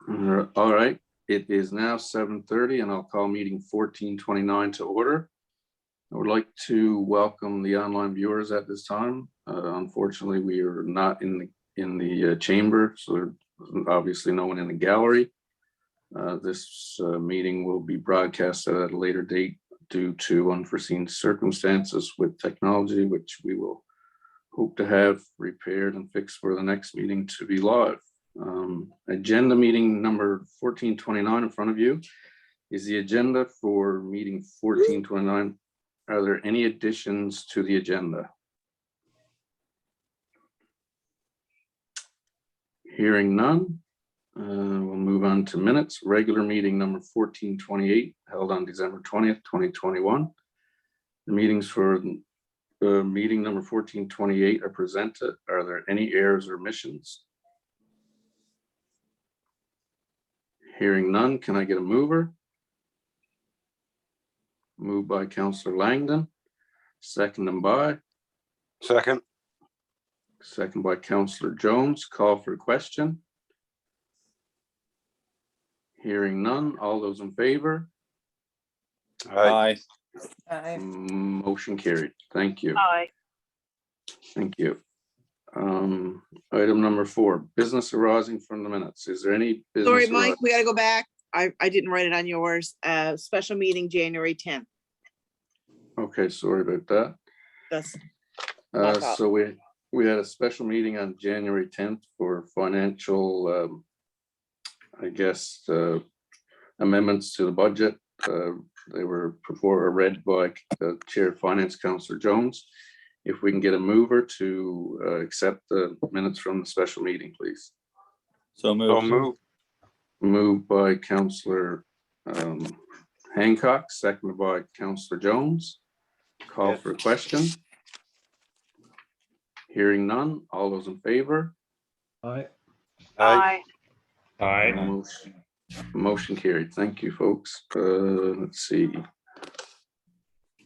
All right, it is now 7:30 and I'll call meeting 1429 to order. I would like to welcome the online viewers at this time. Unfortunately, we are not in the chamber, so there's obviously no one in the gallery. This meeting will be broadcasted at a later date due to unforeseen circumstances with technology, which we will hope to have repaired and fixed for the next meeting to be live. Agenda meeting number 1429 in front of you is the agenda for meeting 1429. Are there any additions to the agenda? Hearing none, we'll move on to minutes. Regular meeting number 1428 held on December 20th, 2021. The meetings for meeting number 1428 are presented. Are there any errors or omissions? Hearing none, can I get a mover? Moved by Councillor Langdon, seconded by? Second. Second by Councillor Jones. Call for question. Hearing none, all those in favor? Aye. Aye. Motion carried. Thank you. Aye. Thank you. Item number 4, business arising from the minutes. Is there any business? Sorry, Mike, we gotta go back. I didn't write it on yours. Special meeting, January 10th. Okay, sorry about that. That's my fault. So we had a special meeting on January 10th for financial, I guess, amendments to the budget. They were read by Chair of Finance, Councillor Jones. If we can get a mover to accept the minutes from the special meeting, please. So moved. Moved by Councillor Hancock, seconded by Councillor Jones. Call for a question. Hearing none, all those in favor? Aye. Aye. Motion carried. Thank you, folks. Let's see.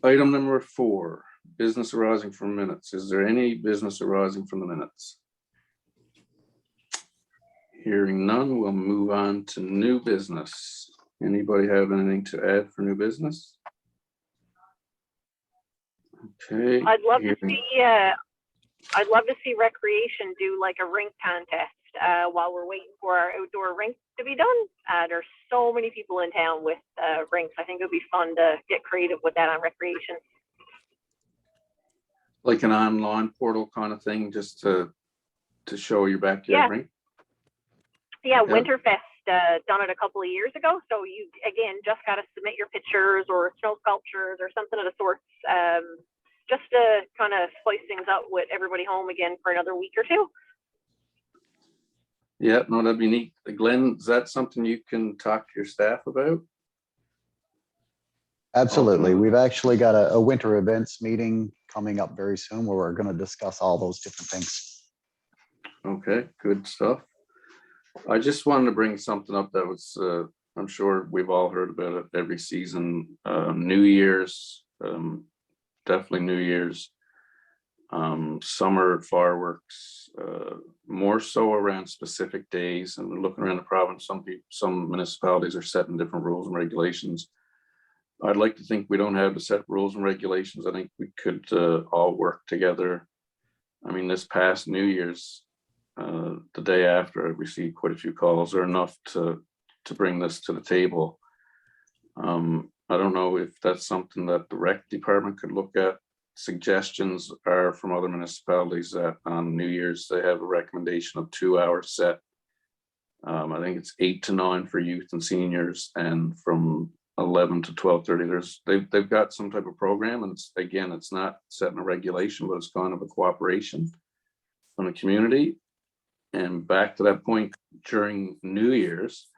Item number 4, business arising from minutes. Is there any business arising from the minutes? Hearing none, we'll move on to new business. Anybody have anything to add for new business? Okay. I'd love to see recreation do like a rink contest while we're waiting for our outdoor rink to be done. There's so many people in town with rinks. I think it would be fun to get creative with that on recreation. Like an online portal kind of thing, just to show your backyard rink? Yeah, Winterfest done it a couple of years ago. So you, again, just got to submit your pictures or snow sculptures or something of the sorts, just to kind of spice things up with everybody home again for another week or two. Yeah, no, that'd be neat. Glenn, is that something you can talk to your staff about? Absolutely. We've actually got a winter events meeting coming up very soon where we're going to discuss all those different things. Okay, good stuff. I just wanted to bring something up that was, I'm sure we've all heard about it every season. New Year's, definitely New Year's, summer fireworks, more so around specific days. And looking around the province, some municipalities are setting different rules and regulations. I'd like to think we don't have to set rules and regulations. I think we could all work together. I mean, this past New Year's, the day after, I received quite a few calls, or enough to bring this to the table. I don't know if that's something that the rec department could look at. Suggestions are from other municipalities that on New Year's they have a recommendation of 2 hours set. I think it's 8 to 9 for youth and seniors, and from 11 to 12:30 they've got some type of program. And it's not setting a regulation, but it's kind of a cooperation from the community. And back to that point, during New Year's,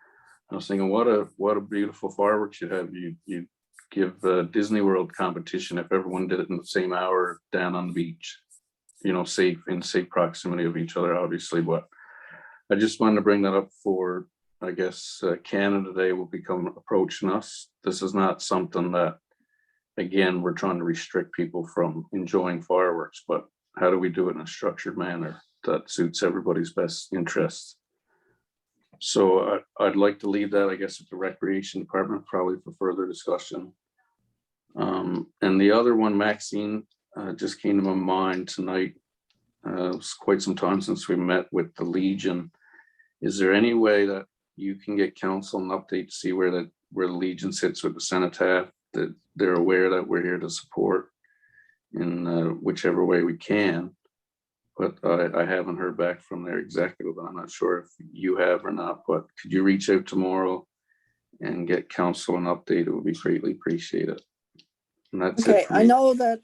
I was thinking, what a beautiful fireworks you'd have. You give the Disney World competition if everyone did it in the same hour down on the beach, safe proximity of each other, obviously. But I just wanted to bring that up for, I guess, Canada Day will become approaching us. This is not something that, again, we're trying to restrict people from enjoying fireworks, but how do we do it in a structured manner that suits everybody's best interests? So I'd like to leave that, I guess, at the Recreation Department, probably for further discussion. And the other one, Maxine, just came to my mind tonight. It's quite some time since we met with the Legion. Is there any way that you can get council an update to see where the Legion sits with the cenotaph, that they're aware that we're here to support in whichever way we can? But I haven't heard back from their executive. I'm not sure if you have or not, but could you reach out tomorrow and get council an update? It would be greatly appreciated. And that's it Okay, for I me. know that,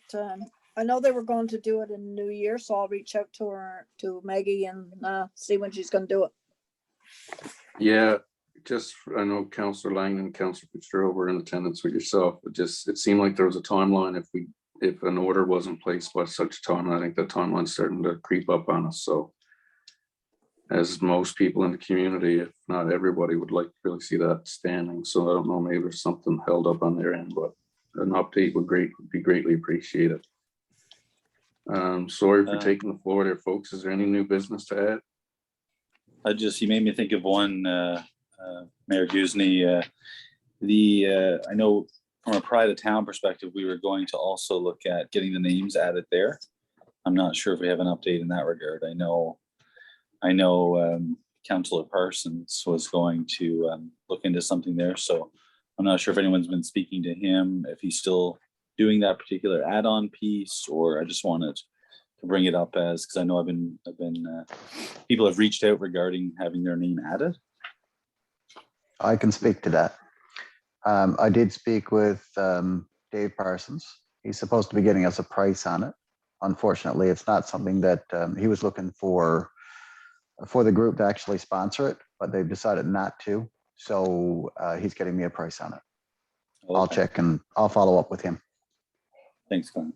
I know they were going to do it in New Year, so I'll reach out to Maggie and see when she's gonna do it. Yeah, just, I know Councillor Lang and Councillor Fitzgerald were in attendance with yourself. It seemed like there was a timeline if an order wasn't placed by such a time. I think the timeline's starting to creep up on us. So as most people in the community, if not everybody, would like to really see that standing. So I don't know, maybe there's something held up on their end, but an update would be greatly appreciated. Sorry for taking the floor there, folks. Is there any new business to add? You made me think of one, Mayor Guzny. I know from a pride of town perspective, we were going to also look at getting the names added there. I'm not sure if we have an update in that regard. I know Councillor Parsons was going to look into something there. So I'm not sure if anyone's been speaking to him, if he's still doing that particular add-on piece, or I just wanted to bring it up because I know people have reached out regarding having their name added. I can speak to that. I did speak with Dave Parsons. He's supposed to be getting us a price on it. Unfortunately, it's not something that he was looking for the group to actually sponsor it, but they've decided not to. So he's getting me a price on it. Okay. I'll check and I'll follow up with him. Thanks, Glenn.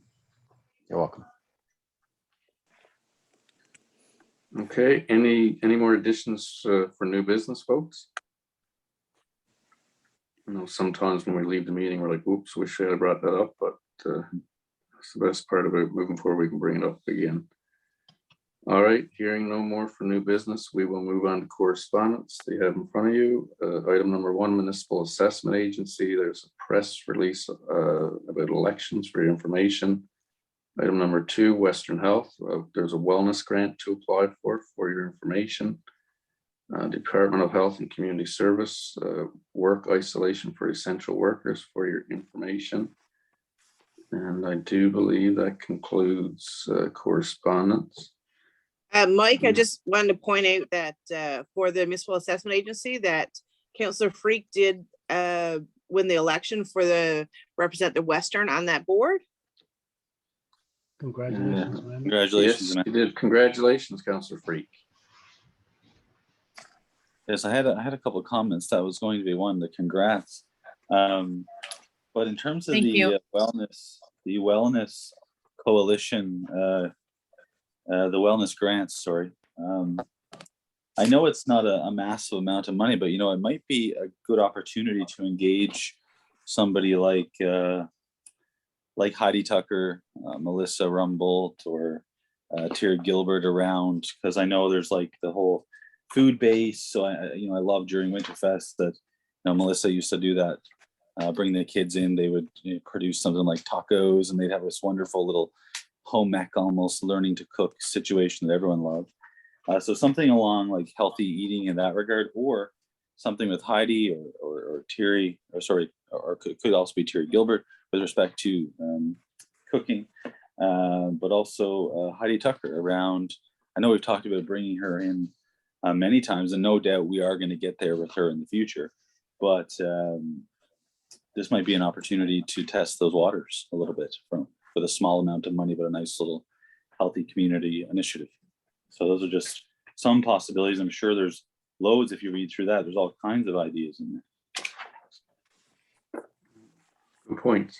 You're welcome. Okay, any more additions for new business, folks? You know, sometimes when we leave the meeting, we're like, oops, wish I had brought that up, but that's the best part of it. Moving forward, we can bring it up again. All right, hearing no more for new business, we will move on to correspondence that you have in front of you. Item number 1, Municipal Assessment Agency. There's a press release about elections for your information. Item number 2, Western Health. There's a wellness grant to apply for your information. Department of Health and Community Service, work isolation for essential workers for your information. And I do believe that concludes correspondence. Mike, I just wanted to point out that for the Municipal Assessment Agency, that Councillor Freak did win the election for the representative Western on that board. Congratulations, man. Congratulations, Yes, man. you did. Congratulations, Councillor Freak. Yes, I had a couple of comments. That was going to be one, the congrats. But in terms of the wellness coalition, the wellness grants, sorry. I know it's not a massive amount of money, but you know, it might be a good opportunity to engage somebody like Heidi Tucker, Melissa Rumbold, or Terry Gilbert around, because I know there's like the whole food base. So I love during Winterfest that Melissa used to do that. Bring the kids in, they would produce something like tacos, and they'd have this wonderful little home ec, almost learning to cook situation that everyone loved. So something along like healthy eating in that regard, or something with Heidi or Terry, or could also be Terry Gilbert with respect to cooking, but also Heidi Tucker around. I know we've talked about bringing her in many times, and no doubt we are going to get there with her in the future, but this might be an opportunity to test those waters a little bit with a small amount of money, but a nice little healthy community initiative. So those are just some possibilities. I'm sure there's loads. If you read through that, there's all kinds of ideas in there. Good points.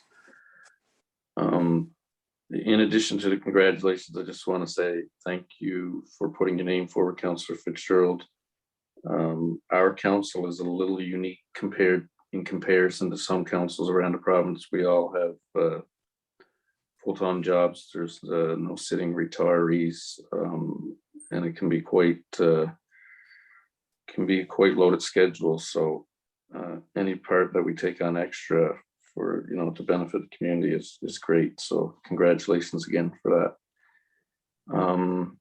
In addition to the congratulations, I just want to say thank you for putting your name forward, Councillor Fitzgerald. Our council is a little unique in comparison to some councils around the province. We all have full-time jobs. There's no sitting retirees, and it can be quite can be quite loaded schedules, so any part that we take on extra for, to benefit the community is great. So congratulations again for that.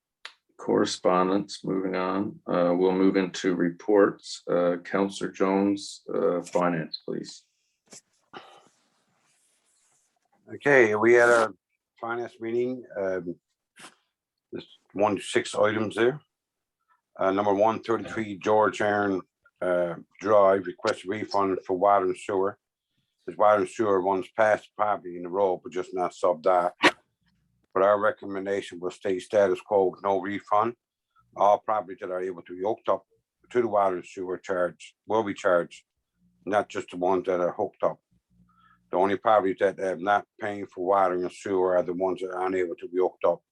Correspondence, moving on. We'll move into reports. Councillor Jones, Finance, please. Okay, we had a finance meeting. There's 1 to 6 items there. Number 133 George Aaron Drive, request refund for water and sewer. There's water and sewer runs past the property in the road, but just not sub that. But our recommendation will stay status quo with no refund. All properties that are able to be hooked up to the water and sewer will be charged, not just the ones that are hooked up. The only properties that are not paying for water and sewer are the ones that are unable to be hooked up,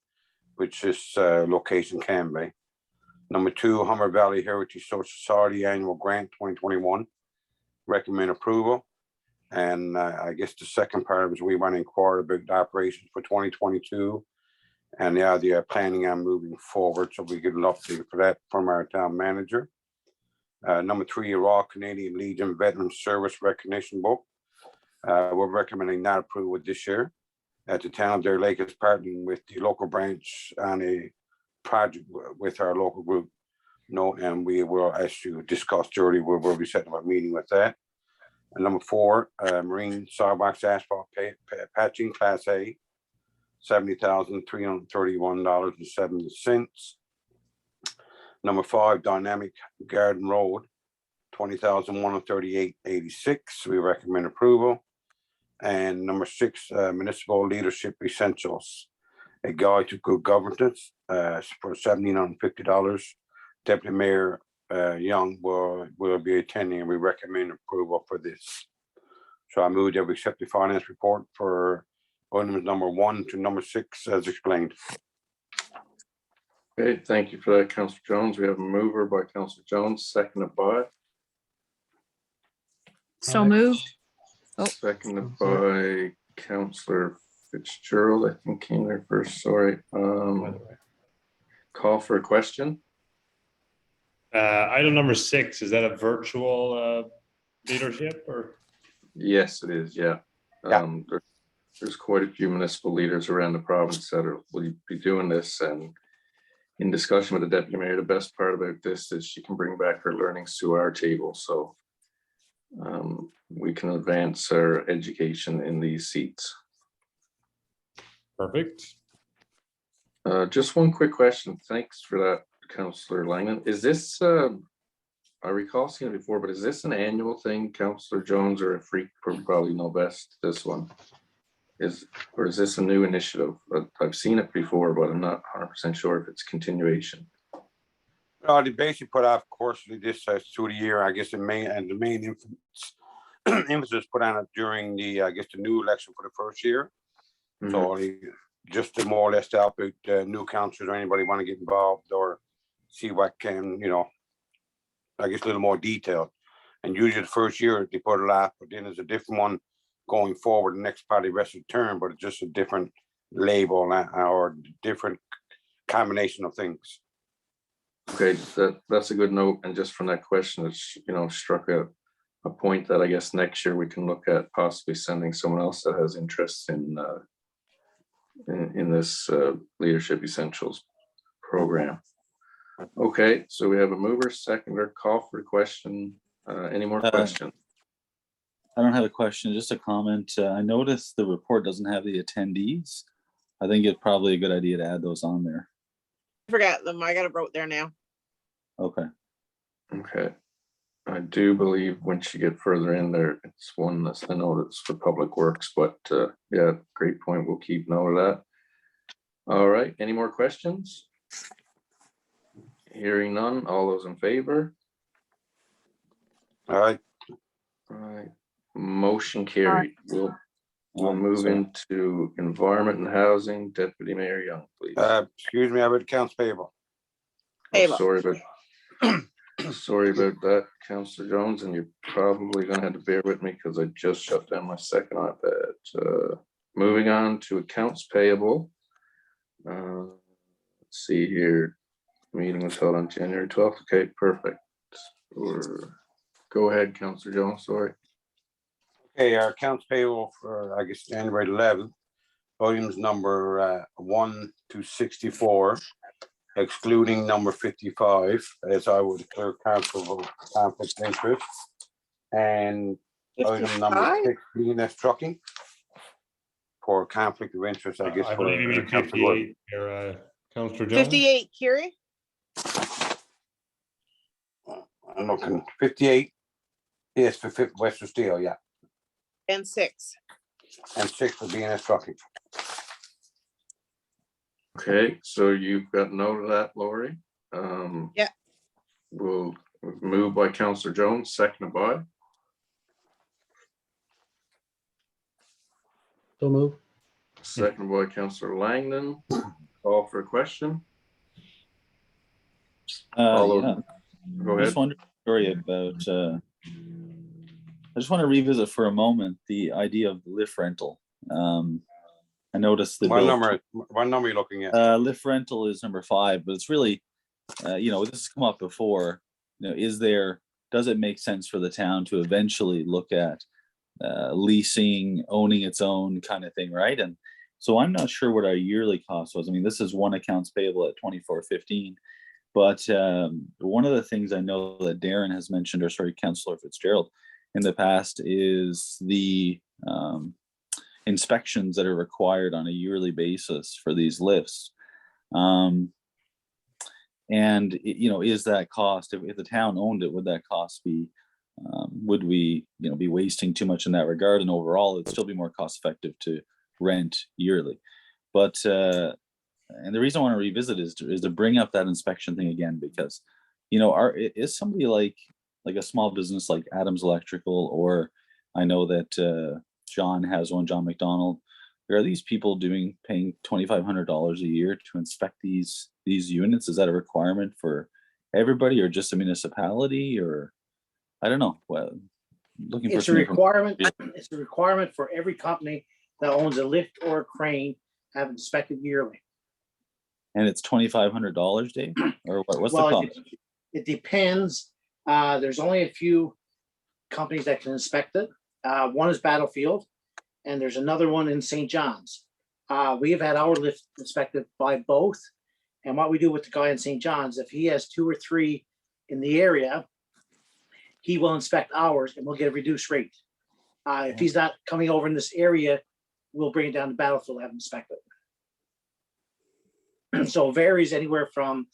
which this location can be. Number 2, Humber Valley Heritage Social Society Annual Grant 2021. Recommend approval. And I guess the second part is we want to inquire about the operations for 2022. And they are planning on moving forward. So we get an update for that from our town manager. Number 3, Royal Canadian Legion Veteran Service Recognition Book. We're recommending not approval this year. At the town of Deer Lake is partnering with the local branch on a project with our local group. And we will, as you discussed earlier, we'll be setting up a meeting with that. And number 4, Marine Sidewalks Asphalt Patching Class A, $70,331.70. Number 5, Dynamic Garden Road, $20,138.86. We recommend approval. And number 6, Municipal Leadership Essentials, a guide to good governance for $1,750. Deputy Mayor Young will be attending, and we recommend approval for this. So I move that we accept the finance report for items number 1 to number 6 as explained. Okay, thank you for that, Councillor Jones. We have a mover by Councillor Jones, seconded by. So moved. Oh. Seconded by Councillor Fitzgerald. I think came there first. Sorry. Call for a question. Item number 6, is that a virtual leadership or? Yes, it is. Yeah. There's quite a few municipal leaders around the province that will be doing this, and in discussion with the deputy mayor, the best part about this is she can bring back her learnings to our table, so we can advance our education in these seats. Perfect. Just one quick question. Thanks for that, Councillor Langland. Is this, I recall seeing it before, but is this an annual thing, Councillor Jones, or a freak probably know best, this one? Or is this a new initiative? I've seen it before, but I'm not 100% sure if it's continuation. They basically put off quarterly this through the year. I guess the main emphasis put on it during the new election for the first year. Mm-hmm. So just to more or less to help out new councillors or anybody want to get involved or see what can, I guess a little more detailed. And usually the first year they put it off, but then there's a different one going forward the next part of the rest of the term, but it's just a different label or different combination of things. Okay, that's a good note. And just from that question, it's struck a point that I guess next year we can look at possibly sending someone else that has interest in this Leadership Essentials program. Okay, so we have a mover, seconder, call for a question. Any more questions? I don't have a question, just a comment. I noticed the report doesn't have the attendees. I think it's probably a good idea to add those on there. I forgot them. I got it wrote there now. Okay. Okay. I do believe once you get further in there, it's one that's, I know it's for Public Works, but yeah, great point. We'll keep note of that. All right. Any more questions? Hearing none. All those in favor? All right. All right. Motion carried. We'll move into Environment and Housing. Deputy Mayor Young, please. Excuse me, I would accounts payable. Payable. Sorry about that, Councillor Jones, and you're probably going to have to bear with me because I just shut down my second iPad. Moving on to accounts payable. Let's see here. Meeting was held on January 12th. Okay, perfect. Or, go ahead, Councillor Jones, sorry. Okay, our accounts payable for, I guess, January 11th. Items number 1 to 64, excluding number 55, as I would declare council of conflict of interest. And item number 55? 6, BNS trucking for conflict of interest, I guess. I for believe you mean Councillor Gordon. 58 here, Councillor Jones. 58, Curie, I'm looking, 58. Yes, for Western Steel, yeah. and 6. And 6 for BNS trucking. Okay, so you've got note of that, Lori. Yeah. We'll move by Councillor Jones, seconded by, So move. seconded by Councillor Langdon. Call for a question. All those- Yeah, Go I ahead. just wondered, sorry about, I just want to revisit for a moment the idea of lift rental. I noticed the What number are you looking at? lift rental is number 5, but it's really, this has come up before. Does it make sense for the town to eventually look at leasing, owning its own kind of thing, right? And so I'm not sure what our yearly cost was. I mean, this is one accounts payable at 2415, but one of the things I know that Darren has mentioned, or sorry, Councillor Fitzgerald, in the past is the inspections that are required on a yearly basis for these lifts. And is that cost, if the town owned it, would that cost be, would we, be wasting too much in that regard? And overall, it'd still be more cost effective to rent yearly. But, and the reason I want to revisit is to bring up that inspection thing again, because, is somebody like a small business like Adams Electrical, or I know that John has one, John McDonald. Are these people paying $2,500 a year to inspect these units? Is that a requirement for everybody, or just a municipality, or I don't know? Well, looking for It's a requirement. It's a requirement for every company that owns a lift or a crane have inspected yearly. And it's $2,500, Dave, or what's the Well, cost? it depends. There's only a few companies that can inspect it. One is Battlefield, and there's another one in St. John's. We have had our lift inspected by both. And what we do with the guy in St. John's, if he has 2 or 3 in the area, he will inspect ours and we'll get a reduced rate. If he's not coming over in this area, we'll bring it down to Battlefield, have him inspect it. So it varies anywhere from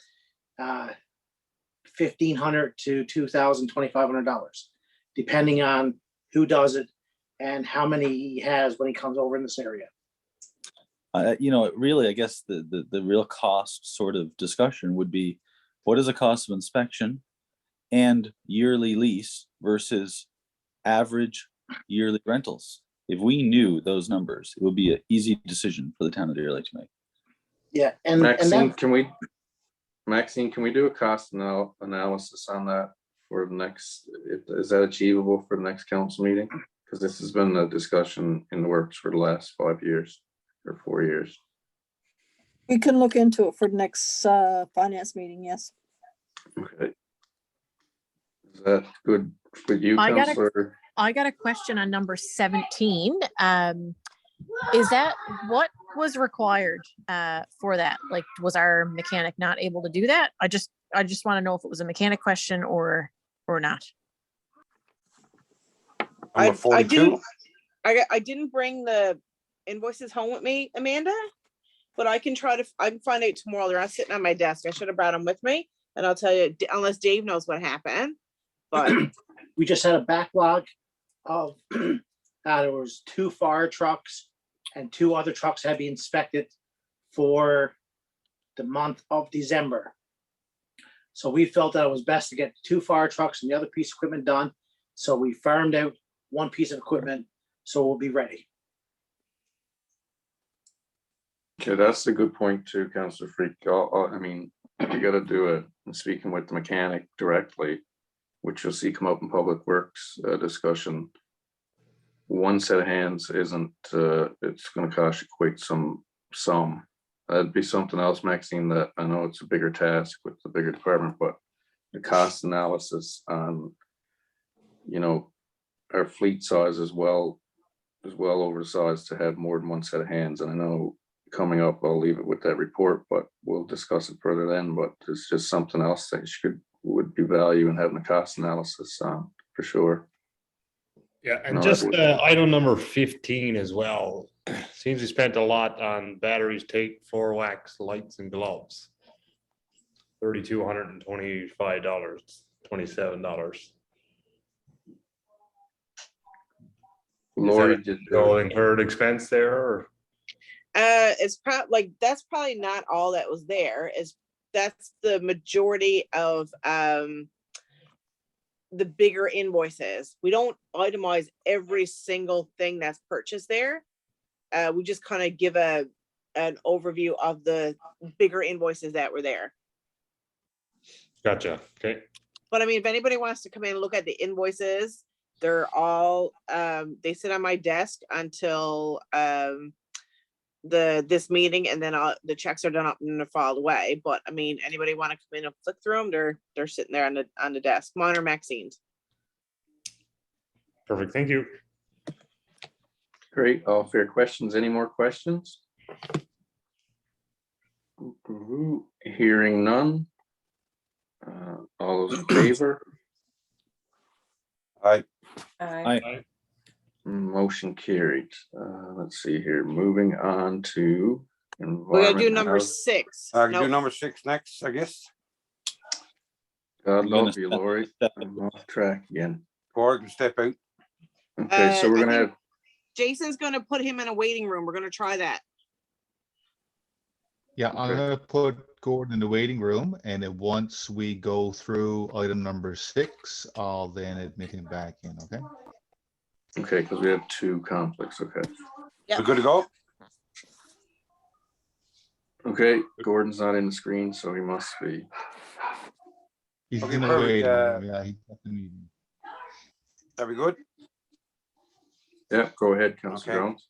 $1,500 to $2,000, $2,500, depending on who does it and how many he has when he comes over in this area. Really, I guess the real cost sort of discussion would be, what is the cost of inspection and yearly lease versus average yearly rentals? If we knew those numbers, it would be an easy decision for the town of Deer Lake to make. Yeah, and Maxine, that, can we do a cost analysis on that for the next, is that achievable for the next council meeting? Because this has been a discussion in the works for the last 5 years or 4 years. We can look into it for the next finance meeting, yes. Okay. Is that good for you, I got a- Councillor? I got a question on number 17. Is that what was required for that? Like, was our mechanic not able to do that? I just want to know if it was a mechanic question or not. Number 42. I didn't bring the invoices home with me, Amanda, but I can find out tomorrow. They're not sitting on my desk. I should have brought them with me, and I'll tell you, unless Dave knows what happened. But we just had a backlog of, there was 2 fire trucks and 2 other trucks had been inspected for the month of December. So we felt that it was best to get 2 fire trucks and the other piece of equipment done. So we farmed out 1 piece of equipment, so we'll be ready. Okay, that's a good point too, Councillor Freak. I mean, we got to do it. I'm speaking with the mechanic directly, which you'll see come up in Public Works discussion. One set of hands isn't, it's going to cost you quite some. That'd be something else, Maxine, that I know it's a bigger task with the bigger department, but the cost analysis on, you know, our fleet size is well oversized to have more than one set of hands. And I know coming up, I'll leave it with that report, but we'll discuss it further then. But it's just something else that would be value in having a cost analysis on for sure. Yeah, and No, just that item number 15 as well. Seems we spent a lot on batteries, tape, floor wax, lights, and gloves. $3,225, $27. Lori did No incurred expense there, or? It's probably that's probably not all that was there. That's the majority of the bigger invoices. We don't itemize every single thing that's purchased there. We just kind of give an overview of the bigger invoices that were there. Gotcha. Okay. But I mean, if anybody wants to come in and look at the invoices, they're all they sit on my desk until this meeting, and then the checks are done up and they're filed away. But I mean, anybody want to come in and flick through them, they're sitting there on the desk. Mine are Maxine's. Perfect. Thank you. great. All fair questions. Any more questions? Hearing none. All those in favor? Aye. Aye. Motion carried. Let's see here. Moving on to We're gonna do environment. number and 6. Do Nope. number 6 next, I guess. God You're gonna love you, Lori. I'm off track again. Or can step out. Okay, so we're I gonna think have, Jason's gonna put him in a waiting room. We're gonna try that. Yeah, I'm Okay. gonna put Gordon in the waiting room, and then once we go through item number 6, I'll then admit him back in, okay? okay, because we have 2 conflicts. Okay. Yep. We're good to go? Okay, Gordon's not in the screen, so he must be. He's Okay, in the perfect, waiting room, yeah, he's at the meeting. Are we good? Yeah, go ahead, Councilor Okay. Jones.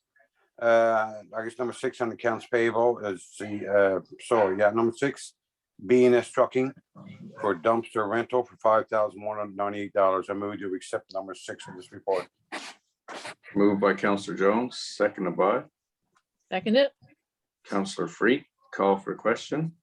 I guess number 6 on the accounts payable is number 6, B&S Trucking for dumpster rental for $5,198. I move to accept number 6 of this report. Moved by Councilor Jones, seconded by Second it. Councilor Freak. Call for question.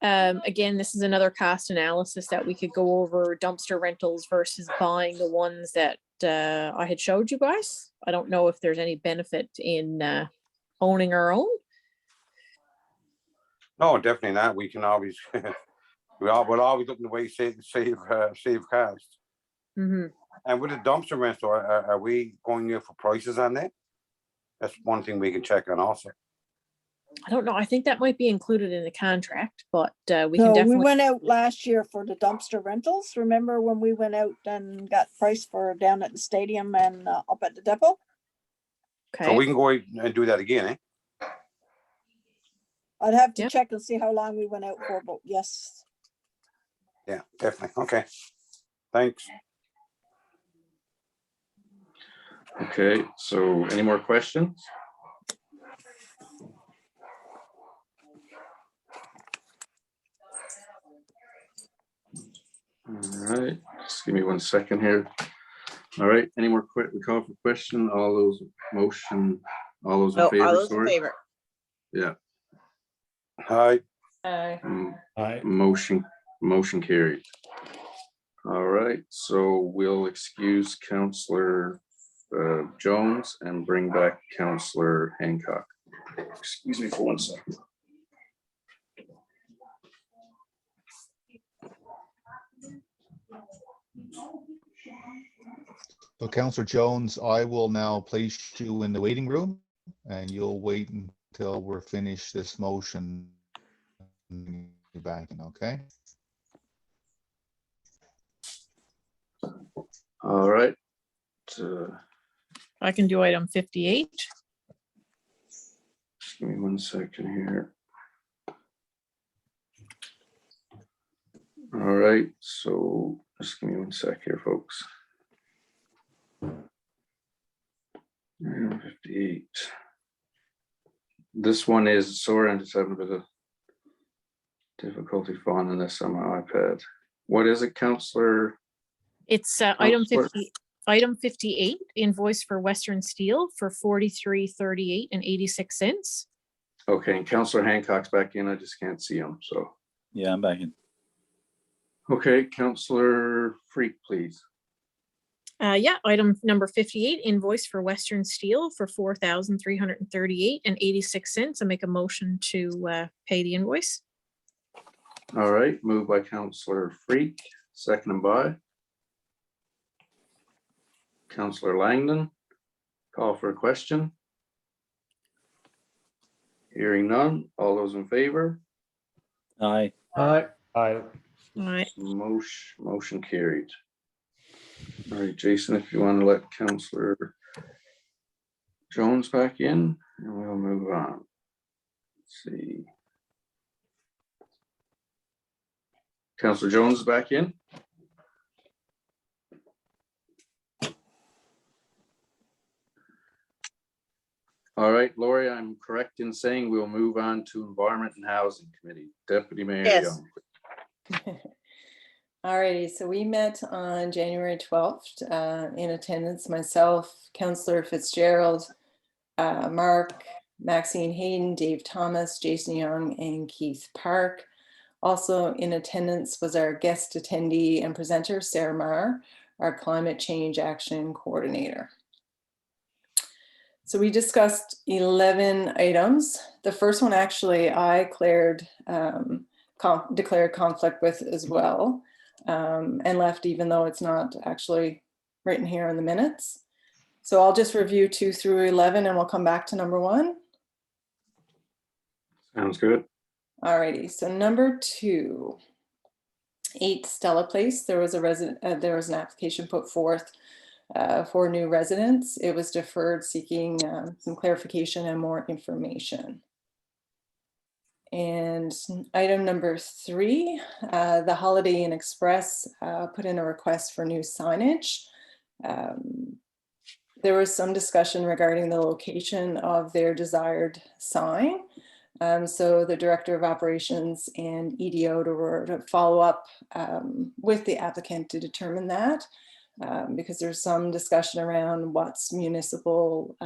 Again, this is another cost analysis that we could go over dumpster rentals versus buying the ones that I had showed you guys. I don't know if there's any benefit in owning our own. No, definitely not. We can always, we're always looking to ways save costs. Mhm. And with the dumpster rental, are we going there for prices on that? That's one thing we can check on also. I don't know. I think that might be included in the contract, but we can No, we definitely. went out last year for the dumpster rentals. Remember when we went out and got price for down at the stadium and up at the depot? So Okay. we can go and do that again, eh? I'd have to Yeah. check and see how long we went out for, but yes. Yeah, definitely. Okay. Thanks. Okay, so any more questions? All right, just give me 1 second here. All right, any more we call for question? All those all those in All favor, those in sorry? favor. Yeah. Hi. Motion carried. All right, so we'll excuse Councillor Jones and bring back Councillor Hancock. Excuse me for 1 second. So Councillor Jones, I will now place you in the waiting room, and you'll wait until we're finished this motion. You're back in, okay? All right. I can do item 58. Just give me 1 second here. All right, so just give me 1 sec here, folks. Item 58. This one is, sorry, I'm just having a bit of difficulty finding this on my iPad. What is it, Counselor? It's item Counselor? 58, invoice for Western Steel for $43.38 and 86 cents. Okay, and Counselor Hancock's back in. I just can't see him, so. Yeah, I'm back in. Okay, Counselor Freak, please. Yeah, item number 58, invoice for Western Steel for $4,338 and 86 cents. I make a motion to pay the invoice. All right, moved by Counselor Freak, seconded by Counselor Langdon. Call for a question. Hearing none. All those in favor? Aye. Aye. All right. Motion carried. All right, Jason, if you want to let Counselor Jones back in, and we'll move on. Let's see. Counselor Jones is back in. All right, Lori, I'm correct in saying we'll move on to Environment and Housing Committee. Deputy Mayor Yes. Young. Alrighty, so we met on January 12th, in attendance, myself, Councillor Fitzgerald, Mark, Maxine Hayden, Dave Thomas, Jason Young, and Keith Park. Also in attendance was our guest attendee and presenter, Sarah Marr, our Climate Change Action Coordinator. So we discussed 11 items. The first one actually I declared conflict with as well, and left even though it's not actually written here in the minutes. So I'll just review 2 through 11 and we'll come back to number 1. Sounds good. Alrighty, so number 2, 8 Stella Place. There was an application put forth for new residents. It was deferred, seeking some clarification and more information. And item number 3, the Holiday Inn Express put in a request for new signage. There was some discussion regarding the location of their desired sign. So the Director of Operations and EDO were to follow up with the applicant to determine that, because there's some discussion around what's municipal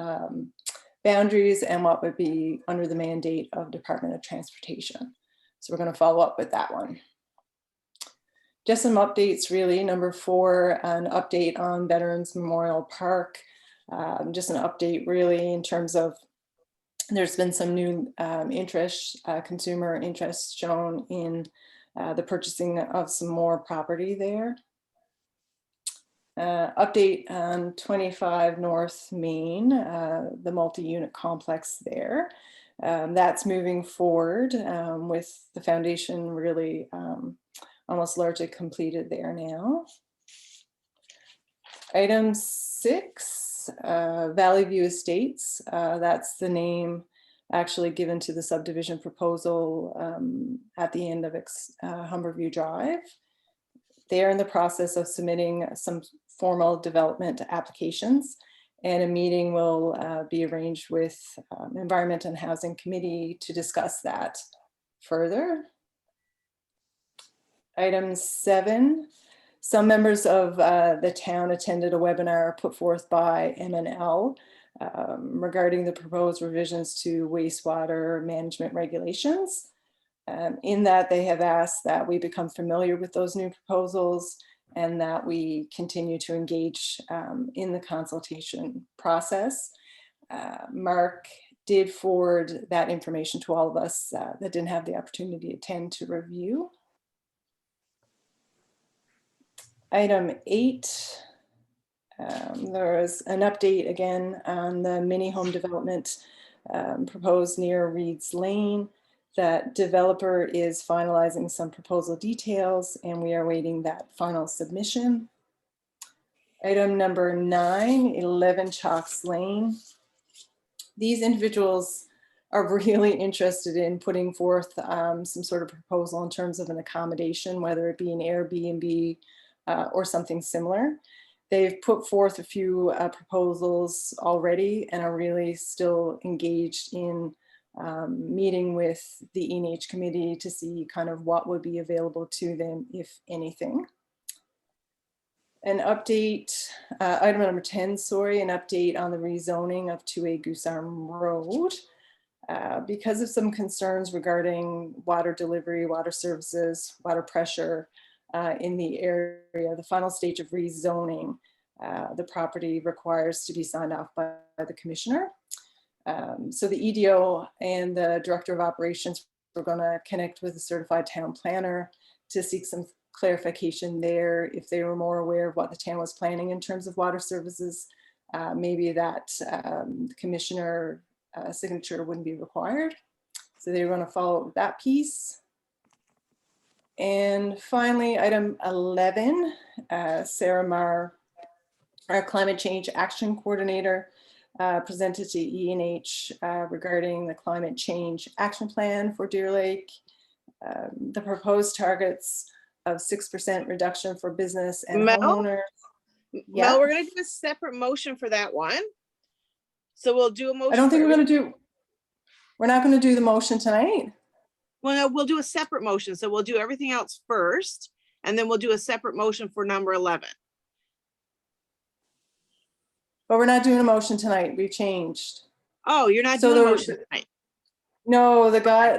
boundaries and what would be under the mandate of Department of Transportation. So we're going to follow up with that one. Just some updates really. Number 4, an update on Veterans Memorial Park. Just an update really in terms of there's been some new interest, consumer interest shown in the purchasing of some more property there. Update on 25 North Main, the multi-unit complex there. That's moving forward with the foundation really almost largely completed there now. Item 6, Valley View Estates. That's the name actually given to the subdivision proposal at the end of Humberview Drive. They are in the process of submitting some formal development applications, and a meeting will be arranged with Environment and Housing Committee to discuss that further. Item 7, some members of the town attended a webinar put forth by MNL regarding the proposed revisions to wastewater management regulations. In that they have asked that we become familiar with those new proposals and that we continue to engage in the consultation process. Mark did forward that information to all of us that didn't have the opportunity to attend to review. Item 8, there was an update again on the mini home development proposed near Reed's Lane. That developer is finalizing some proposal details and we are waiting that final submission. Item number 9, 11 Chalks Lane. These individuals are really interested in putting forth some sort of proposal in terms of an accommodation, whether it be an Airbnb or something similar. They've put forth a few proposals already and are really still engaged in meeting with the E&H committee to see kind of what would be available to them, if anything. An update, item number 10, sorry, an update on the rezoning of 2A Goose Arm Road. Because of some concerns regarding water delivery, water services, water pressure in the area, the final stage of rezoning, the property requires to be signed off by the commissioner. So the EDO and the director of operations were going to connect with a certified town planner to seek some clarification there. If they were more aware of what the town was planning in terms of water services, maybe that commissioner signature wouldn't be required. So they were going to follow up with that piece. And finally, item 11, Sarah Marr, our climate change action coordinator, presented to E&H regarding the climate change action plan for Deer Lake, the proposed targets of 6% reduction for business and homeowners. Mel, we're going to do a separate motion for that one. So we'll do a motion. I don't think we're not going to do the motion tonight. Well, no, we'll do a separate motion. So we'll do everything else first, and then we'll do a separate motion for number 11. But we're not doing a motion tonight. We changed. Oh, you're not doing a motion tonight. No,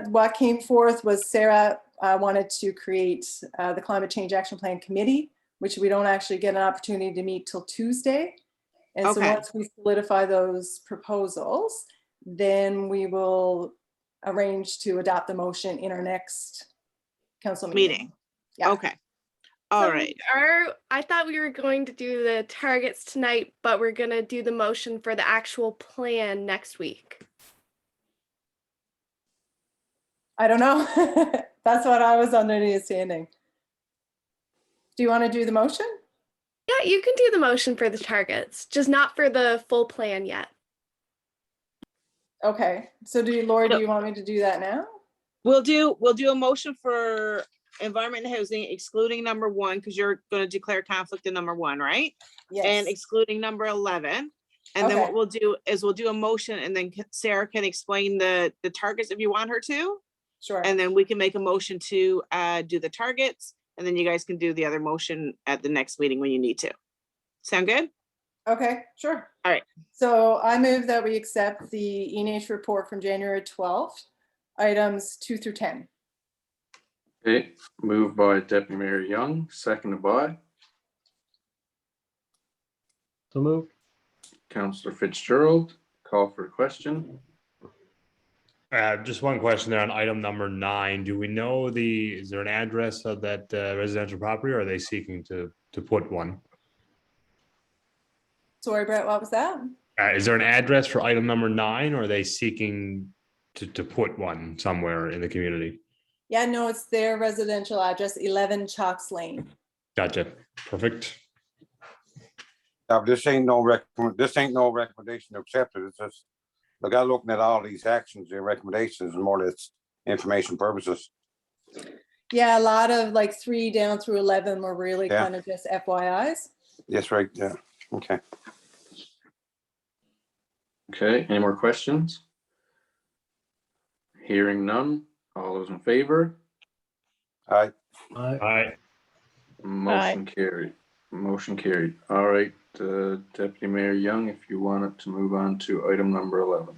what came forth was Sarah wanted to create the Climate Change Action Plan Committee, which we don't actually get an opportunity to meet till Tuesday. And so once we solidify those proposals, then we will arrange to adopt the motion in our next council meeting. Yeah. Okay. All right. I thought we were going to do the targets tonight, but we're going to do the motion for the actual plan next week. I don't know. That's what I was under the understanding. Do you want to do the motion? Yeah, you can do the motion for the targets, just not for the full plan yet. Okay. So Laura, do you want me to do that now? We'll do a motion for environment and housing, excluding number 1, because you're going to declare conflict in number 1, right? Yes. And excluding number 11. And then what we'll do is we'll do a motion, and then Sarah can explain the targets if you want her to. Sure. And then we can make a motion to do the targets, and then you guys can do the other motion at the next meeting when you need to. Sound good? Okay, sure. All right. So I move that we accept the E&H report from January 12th, items 2 through 10. Okay, moved by Deputy Mayor Young, seconded by So moved. Councillor Fitzgerald. Call for a question. Just one question there on item number 9. Do we know is there an address of that residential property, or are they seeking to put one? Sorry, Brett, what was that? Is there an address for item number 9, or are they seeking to put one somewhere in the community? Yeah, no, it's their residential address, 11 Chalks Lane. Gotcha. Perfect. Now, this ain't no recommendation to accept it. It's just, look, I'm looking at all these actions, their recommendations, and more or less information purposes. Yeah, a lot of like 3 down through 11 were really kind of just FYIs. Yes, right. Yeah. Okay. Okay, any more questions? Hearing none. All those in favor? Aye. Aye. Motion carried. Motion carried. All right, Deputy Mayor Young, if you wanted to move on to item number 11.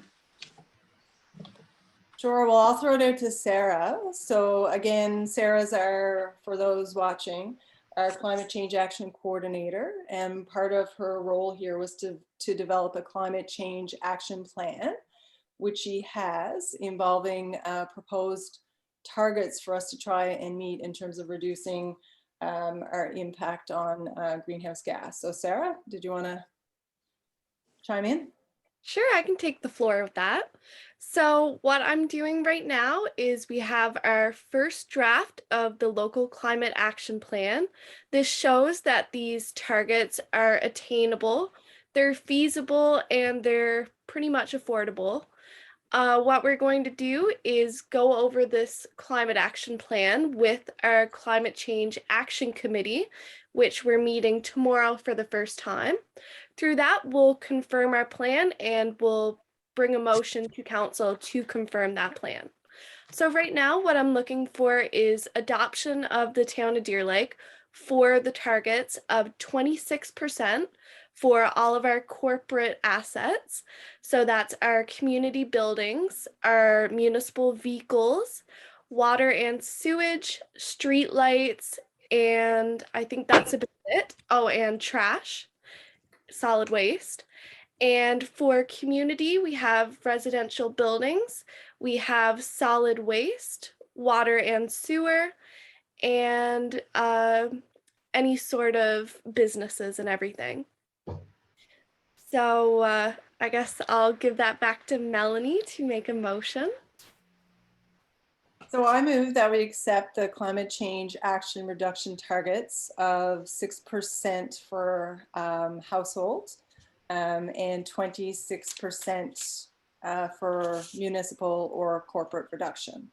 Sure, well, I'll throw it out to Sarah. So again, Sarah's for those watching, our climate change action coordinator, and part of her role here was to develop a climate change action plan, which she has, involving proposed targets for us to try and meet in terms of reducing our impact on greenhouse gas. So Sarah, did you want to chime in? Sure, I can take the floor with that. So what I'm doing right now is we have our first draft of the local climate action plan. This shows that these targets are attainable, they're feasible, and they're pretty much affordable. What we're going to do is go over this climate action plan with our climate change action committee, which we're meeting tomorrow for the first time. Through that, we'll confirm our plan and we'll bring a motion to council to confirm that plan. So right now, what I'm looking for is adoption of the town of Deer Lake for the targets of 26% for all of our corporate assets. So that's our community buildings, our municipal vehicles, water and sewage, street lights, and I think that's about it. Oh, and trash, solid waste. And for community, we have residential buildings, we have solid waste, water and sewer, and any sort of businesses and everything. So I guess I'll give that back to Melanie to make a motion. So I move that we accept the climate change action reduction targets of 6% for households and 26% for municipal or corporate reduction.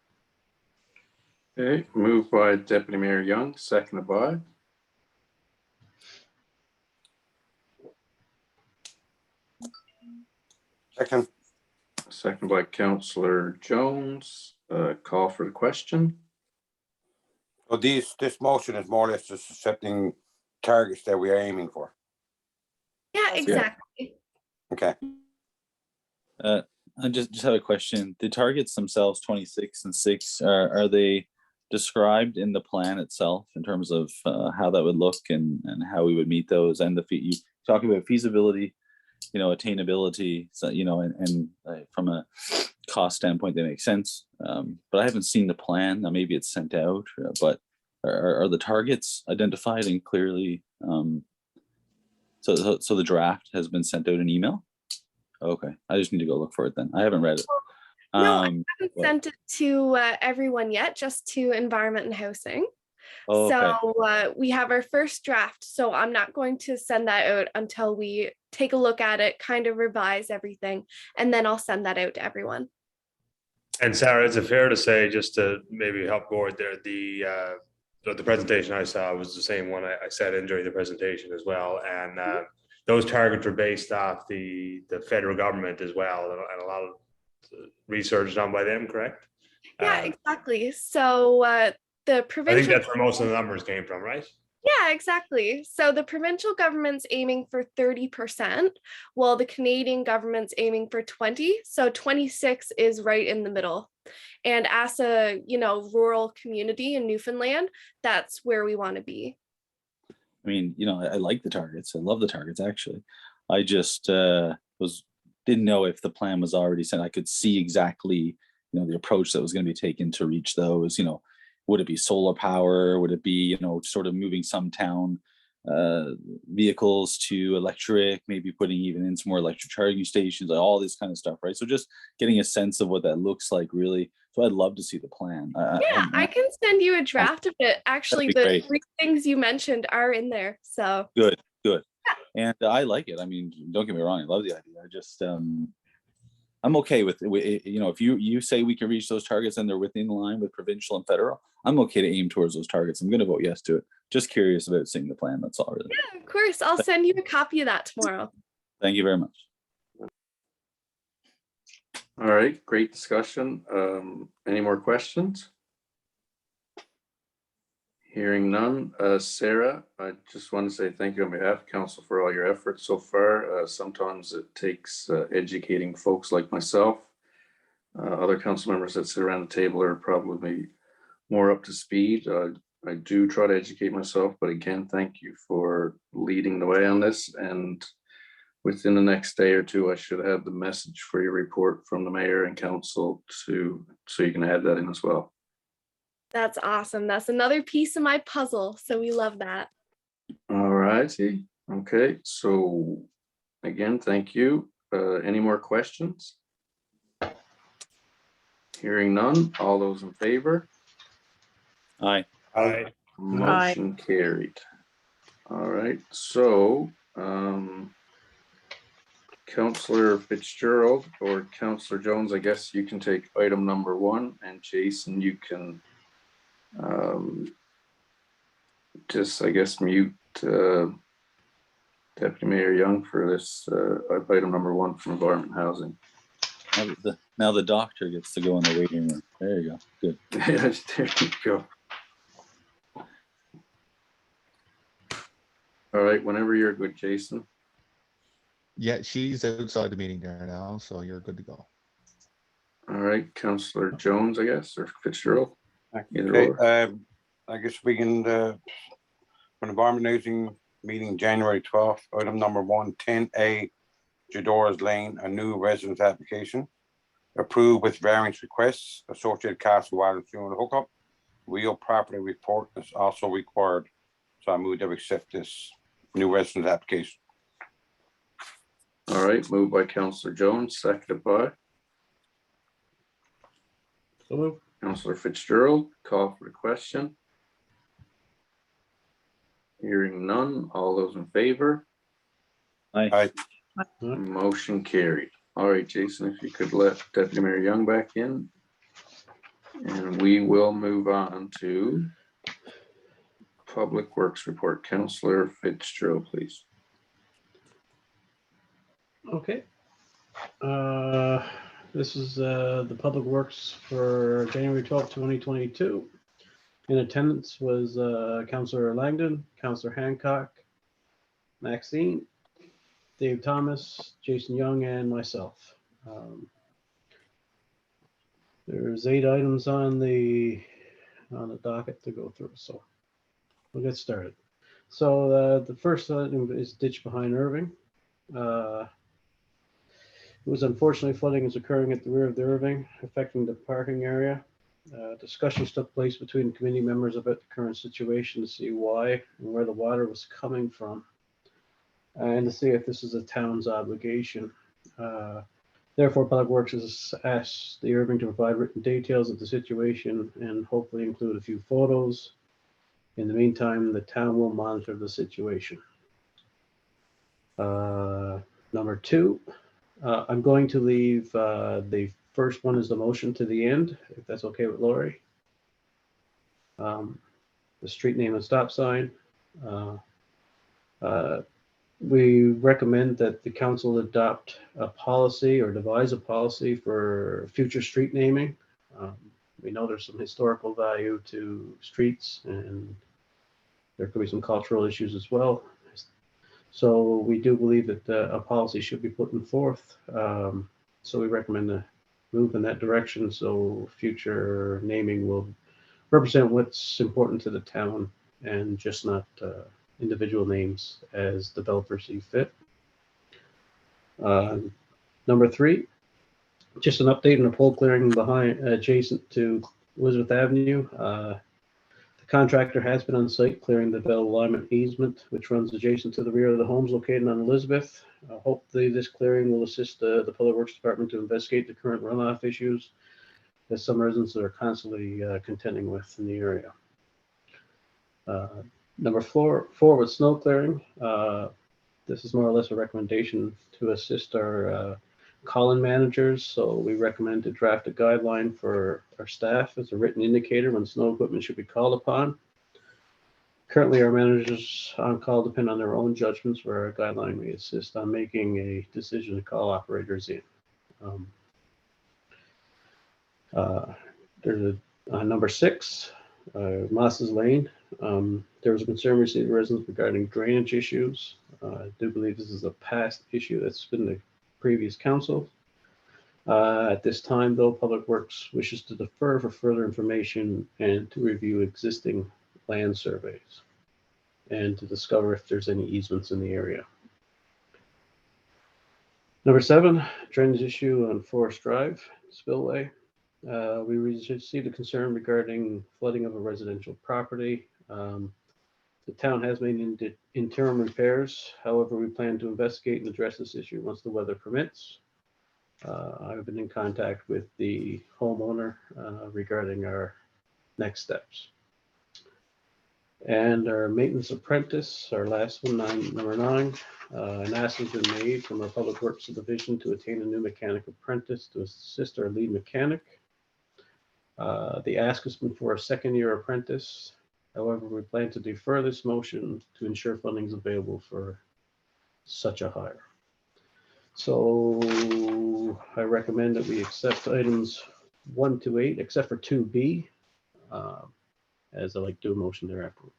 Okay, moved by Deputy Mayor Young, seconded by. Seconded by Councillor Jones. Call for the question. So this motion is more or less just setting targets that we are aiming for. Yeah, exactly. Okay. I just have a question. The targets themselves, 26 and 6, are they described in the plan itself in terms of how that would look and how we would meet those? And you talking about feasibility, attainability, so, and from a cost standpoint, they make sense. But I haven't seen the plan. Now, maybe it's sent out, but are the targets identified and clearly? So the draft has been sent out in email. Okay, I just need to go look for it then. I haven't read it. No, I haven't sent it to everyone yet, just to Environment and Housing. Okay. So we have our first draft, so I'm not going to send that out until we take a look at it, kind of revise everything, and then I'll send that out to everyone. And Sarah, is it fair to say, just to maybe help Gord there, the presentation I saw was the same one I sat in during the presentation as well, and those targets were based off the federal government as well, and a lot of research done by them, correct? Yeah, exactly. So the provincial— I think that's where most of the numbers came from, right? Yeah, exactly. So the provincial government's aiming for 30%, while the Canadian government's aiming for 20%. So 26 is right in the middle. And as a, rural community in Newfoundland, that's where we want to be. I mean, I like the targets. I love the targets, actually. I just didn't know if the plan was already sent. I could see exactly, the approach that was going to be taken to reach those. Would it be solar power? Would it be, sort of moving some town vehicles to electric, maybe putting even in some more electric charging stations, like all this kind of stuff, right? So just getting a sense of what that looks like, really. So I'd love to see the plan. I can send you a draft of it. Actually, the 3 things you mentioned are in there. So good. And I like it. I mean, don't get me wrong. I love the idea. I just, I'm okay with it. If you say we can reach those targets and they're within line with provincial and federal, I'm okay to aim towards those targets. I'm going to vote yes to it. Just curious about seeing the plan. That's all, really. Yeah, of course. I'll send you a copy of that tomorrow. Thank you very much. All right, great discussion. Any more questions? Hearing none. Sarah, I just want to say thank you on behalf of council for all your efforts so far. Sometimes it takes educating folks like myself. Other council members that sit around the table are probably more up to speed. I do try to educate myself, but again, thank you for leading the way on this. And within the next day or two, I should have the message for your report from the mayor and council so you can add that in as well. That's awesome. That's another piece of my puzzle. So we love that. All righty. Okay. So again, thank you. Any more questions? Hearing none. All those in favor? Aye. Aye. Motion carried. All right. So Councillor Fitzgerald or Councillor Jones, I guess you can take item number 1, and Jason, you can just, I guess, mute Deputy Mayor Young for this item number 1 from Environment and Housing. Now the doctor gets to go in the waiting room. There you go. Good. Yes, there you go. All right, whenever you're good, Jason. Yeah, she's outside the meeting there now, so you're good to go. All right, Councillor Jones, I guess, or Fitzgerald. Either Okay, or. I guess we can, for the environment aging meeting January 12th, item number 110A, Jadora's Lane, a new residence application. Approved with variance requests, associated Castle Water and Sewer hookup. Real property report is also required. So I move that we accept this new residence application. All right, moved by Councillor Jones, seconded by Councillor Fitzgerald. Call for the question. Hearing none. All those in favor? Aye. Motion carried. All right, Jason, if you could let Deputy Mayor Young back in. And we will move on to Public Works Report. Councillor Fitzgerald, please. Okay. This is the Public Works for January 12th, 2022. In attendance was Councillor Langdon, Councillor Hancock, Maxine, Dave Thomas, Jason Young, and myself. There's 8 items on the docket to go through, so we'll get started. So the first item is ditch behind Irving. It was unfortunately flooding is occurring at the rear of the Irving, affecting the parking area. Discussions took place between committee members about the current situation to see why and where the water was coming from, and to see if this is a town's obligation. Therefore, Public Works has asked the Irving to provide written details of the situation and hopefully include a few photos. In the meantime, the town will monitor the situation. Number 2. I'm going to leave the first one is the motion to the end, if that's okay with Lori. The street name and stop sign. We recommend that the council adopt a policy or devise a policy for future street naming. We know there's some historical value to streets and there could be some cultural issues as well. So we do believe that a policy should be put forth. So we recommend a move in that direction. So future naming will represent what's important to the town and just not individual names as developers see fit. Number 3, just an update on the pole clearing behind adjacent to Elizabeth Avenue. The contractor has been on site clearing the Bell alignment easement, which runs adjacent to the rear of the homes located on Elizabeth. Hopefully this clearing will assist the Public Works Department to investigate the current runoff issues that some residents are constantly contending with in the area. Number 4 with snow clearing. This is more or less a recommendation to assist our call-in managers. So we recommend to draft a guideline for our staff as a written indicator when snow equipment should be called upon. Currently, our managers on call depend on their own judgments, where our guideline may assist on making a decision to call operators in. There's a number 6, Moss's Lane. There was a concern received residents regarding drainage issues. I do believe this is a past issue that's been the previous council. At this time, though, Public Works wishes to defer for further information and to review existing land surveys and to discover if there's any easements in the area. Number 7, drainage issue on Forest Drive spillway. We received a concern regarding flooding of a residential property. The town has made interim repairs. However, we plan to investigate and address this issue once the weather permits. I've been in contact with the homeowner regarding our next steps. And our maintenance apprentice, our last one, number 9, an ask has been made from our Public Works Division to attain a new mechanic apprentice to assist our lead mechanic. The ask has been for a second-year apprentice. However, we plan to defer this motion to ensure funding is available for such a hire. So So I recommend that we accept items 1 to 8, except for 2B, as I like to do a motion there afterwards.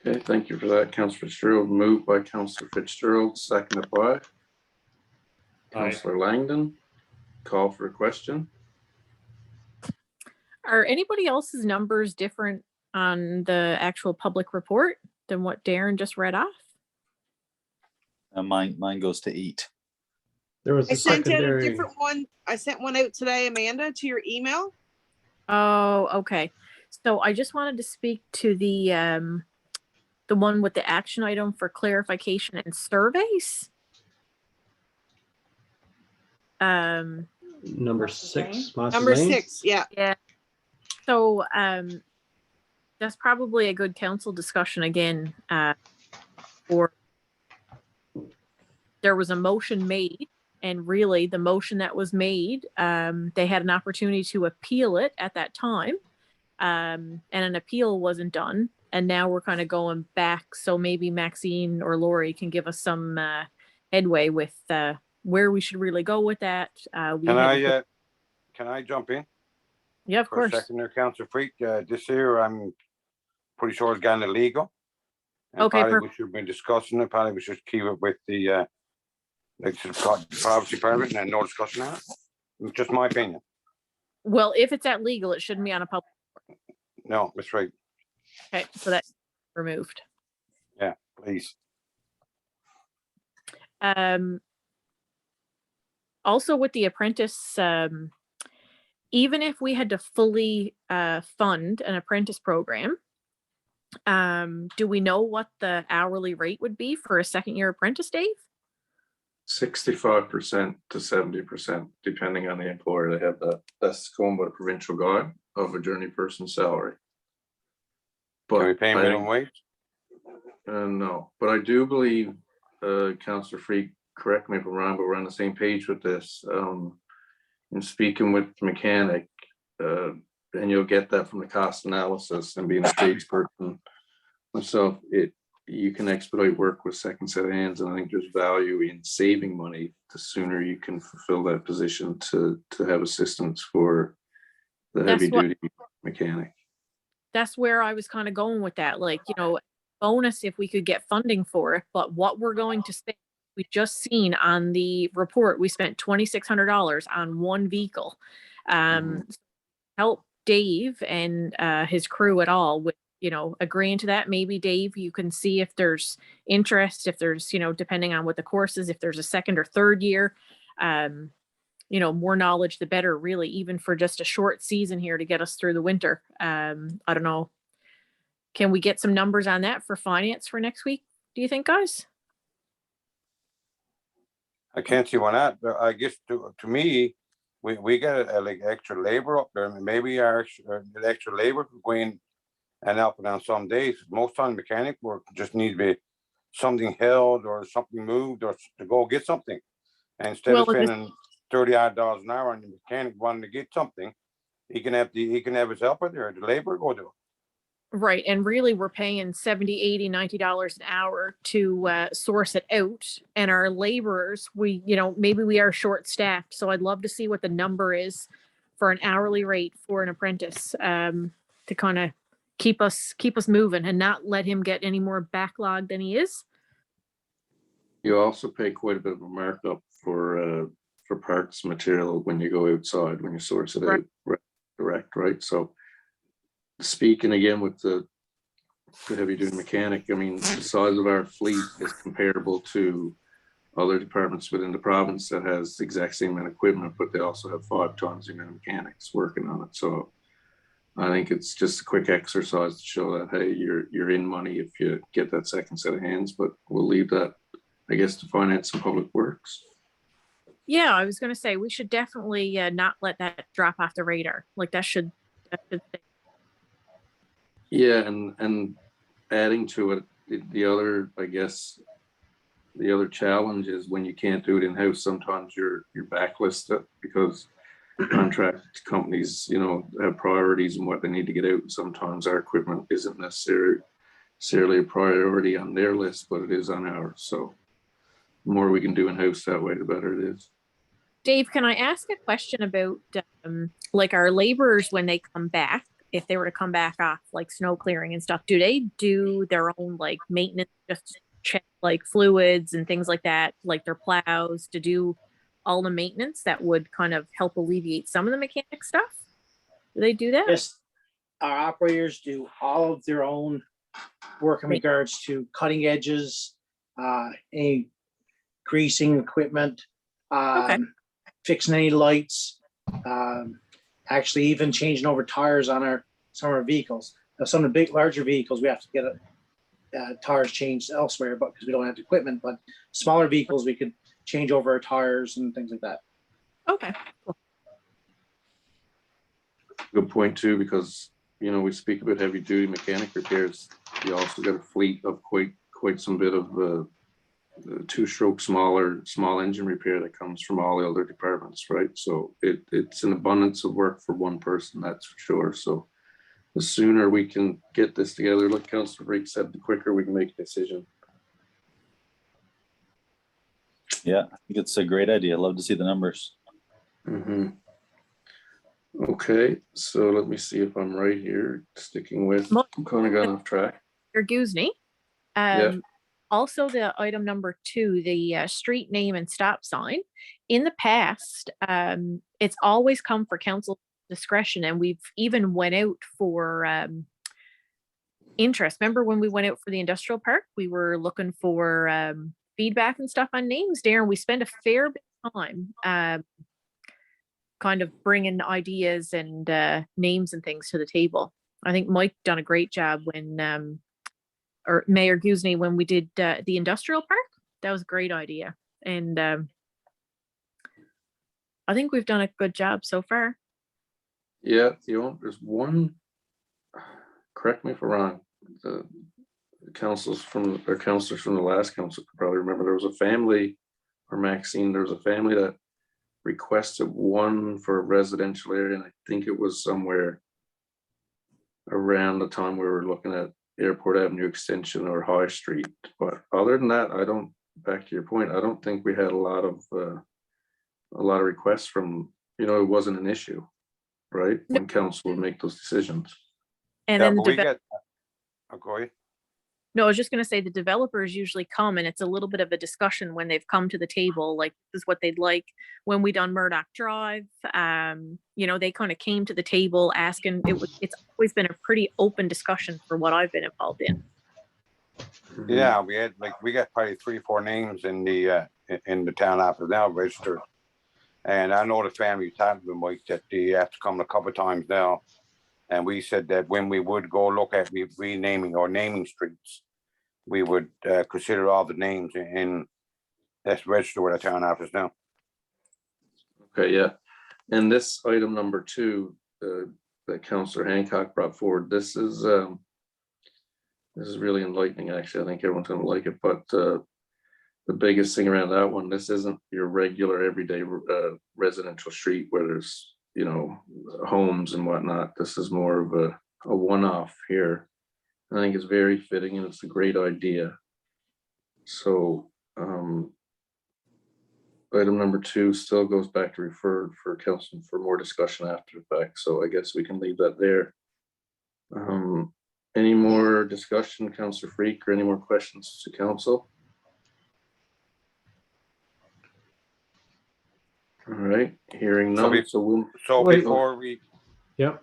Okay, thank you for that, Councillor Fitzgerald. Moved by Councillor Fitzgerald, seconded by Councillor Langdon. Call for a question. Are anybody else's numbers different on the actual public report than what Darren just read off? Mine goes to 8. There was I a sent out a secondary. different one. I sent one out today, Amanda, to your email. Oh, okay. So I just wanted to speak to the one with the action item for clarification and surveys. Number 6, Mossy Number Lane. 6, yeah. Yeah. So that's probably a good council discussion again. Or there was a motion made, and really the motion that was made, they had an opportunity to appeal it at that time, and an appeal wasn't done. And now we're kind of going back. So maybe Maxine or Lori can give us some headway with where we should really go with that. Can I jump in? Yeah, of For course. a second there, Councillor Freak? This here, I'm pretty sure it's getting illegal. And Okay, probably we should have been discussing it. Probably we should keep it with the privacy permit and no discussion on it. Just my opinion. Well, if it's at legal, it shouldn't be on a public. No, that's right. Okay, so that's removed. Yeah, please. Also with the apprentice, even if we had to fully fund an apprentice program, do we know what the hourly rate would be for a second year apprentice, Dave? 65% to 70%, depending on the employer. They have that. That's going by the provincial guide of a journey person's salary. But Can we pay minimum wage? No, but I do believe, Councillor Freak, correct me if I'm wrong, but we're on the same page with this. In speaking with the mechanic, and you'll get that from the cost analysis, and being a tradesperson myself, you can expedite work with second set of hands, and I think there's value in saving money the sooner you can fulfill that position to have assistance for the heavy duty mechanic. That's where I was kind of going with that. Like, bonus if we could get funding for it, but what we're going to spend, we just seen on the report, we spent $2,600 on one vehicle. Help Dave and his crew at all with, agreeing to that. Maybe Dave, you can see if there's interest, if there's, depending on what the course is, if there's a second or third year, more knowledge, the better, really, even for just a short season here to get us through the winter. I don't know. Can we get some numbers on that for finance for next week? Do you think, guys? I can't see why not. But I guess to me, we got like extra labor up there. And maybe our extra labor could go in and help it on some days. Most time mechanic work just needs to be something held or something moved or to go get something. And instead of spending $30 an hour on the mechanic wanting to get something, he can have his helper there, the labor go do it. Right. And really we're paying $70, $80, $90 an hour to source it out. And our laborers, maybe we are short staffed. So I'd love to see what the number is for an hourly rate for an apprentice, to kind of keep us moving and not let him get any more backlogged than he is. You also pay quite a bit of a markup for parts material when you go outside, when you source it out direct, right? So speaking again with the heavy duty mechanic, I mean, the size of our fleet is comparable to other departments within the province that has the exact same amount of equipment, but they also have 5 times the amount of mechanics working on it. So I think it's just a quick exercise to show that, hey, you're in money if you get that second set of hands, but we'll leave that, I guess, to finance and public works. Yeah, I was going to say, we should definitely not let that drop off the radar. Like that should stay. Yeah, and adding to it, the other challenge is when you can't do it in-house, sometimes you're backlisted because contract companies, have priorities and what they need to get out. Sometimes our equipment isn't necessarily a priority on their list, but it is on ours. So the more we can do in-house that way, the better it is. Dave, can I ask a question about like our laborers when they come back, if they were to come back off like snow clearing and stuff, do they do their own like maintenance, just to check like fluids and things like that, like their plows, to do all the maintenance that would kind of help alleviate some of the mechanic stuff? Do they do that? Yes, our operators do all of their own work in regards to cutting edges, any greasing equipment, fixing any lights, actually even changing over tires on some of our vehicles. Now, some of the larger vehicles, we have to get tires changed elsewhere, but because we don't have the equipment. But smaller vehicles, we could change over our tires and things like that. Okay. Cool. Good point too, because we speak about heavy duty mechanic repairs. You also got a fleet of quite some bit of the two-stroke small engine repair that comes from all the other departments, right? So it's an abundance of work for one person, that's for sure. So the sooner we can get this together, like Councilor Freak said, the quicker we can make a decision. Yeah, I think it's a great idea. I'd love to see the numbers. Okay, so let me see if I'm right here. Sticking with, I'm kind of gone off track. Your Goozney. Yeah. Also, the item number 2, the street name and stop sign. In the past, it's always come for council discretion, and we've even went out for interest. Remember when we went out for the industrial park? We were looking for feedback and stuff on names, Darren. We spend a fair bit of time kind of bringing ideas and names and things to the table. I think Mike done a great job when or Mayor Goozney, when we did the industrial park. That was a great idea. And I think we've done a good job so far. Yeah, there's one, correct me if I'm wrong, the councilors from the last council could probably remember, there was a family, or Maxine, there was a family that requested one for a residential area, and I think it was somewhere around the time we were looking at Airport Avenue Extension or High Street. But other than that, back to your point, I don't think we had a lot of requests from, it wasn't an issue, right? When council would make those decisions. And then go ahead. No, I was just going to say the developers usually come, and it's a little bit of a discussion when they've come to the table, like this is what they'd like. When we done Murdoch Drive, they kind of came to the table asking. It's always been a pretty open discussion for what I've been involved in. Yeah, we got probably 3 or 4 names in the town office now registered, and I know the family talking to Mike that they have to come a couple of times now. And we said that when we would go look at renaming or naming streets, we would consider all the names in that's registered with our town office now. Okay, yeah. And this item number 2 that Councillor Hancock brought forward, this is really enlightening, actually. I think everyone's going to like it. But the biggest thing around that one, this isn't your regular everyday residential street where there's homes and whatnot. This is more of a one-off here. I think it's very fitting, and it's a great idea. So item number 2 still goes back to refer for council for more discussion after the fact. So I guess we can leave that there. Any more discussion, Councillor Freak, or any more questions to council? All right, hearing none.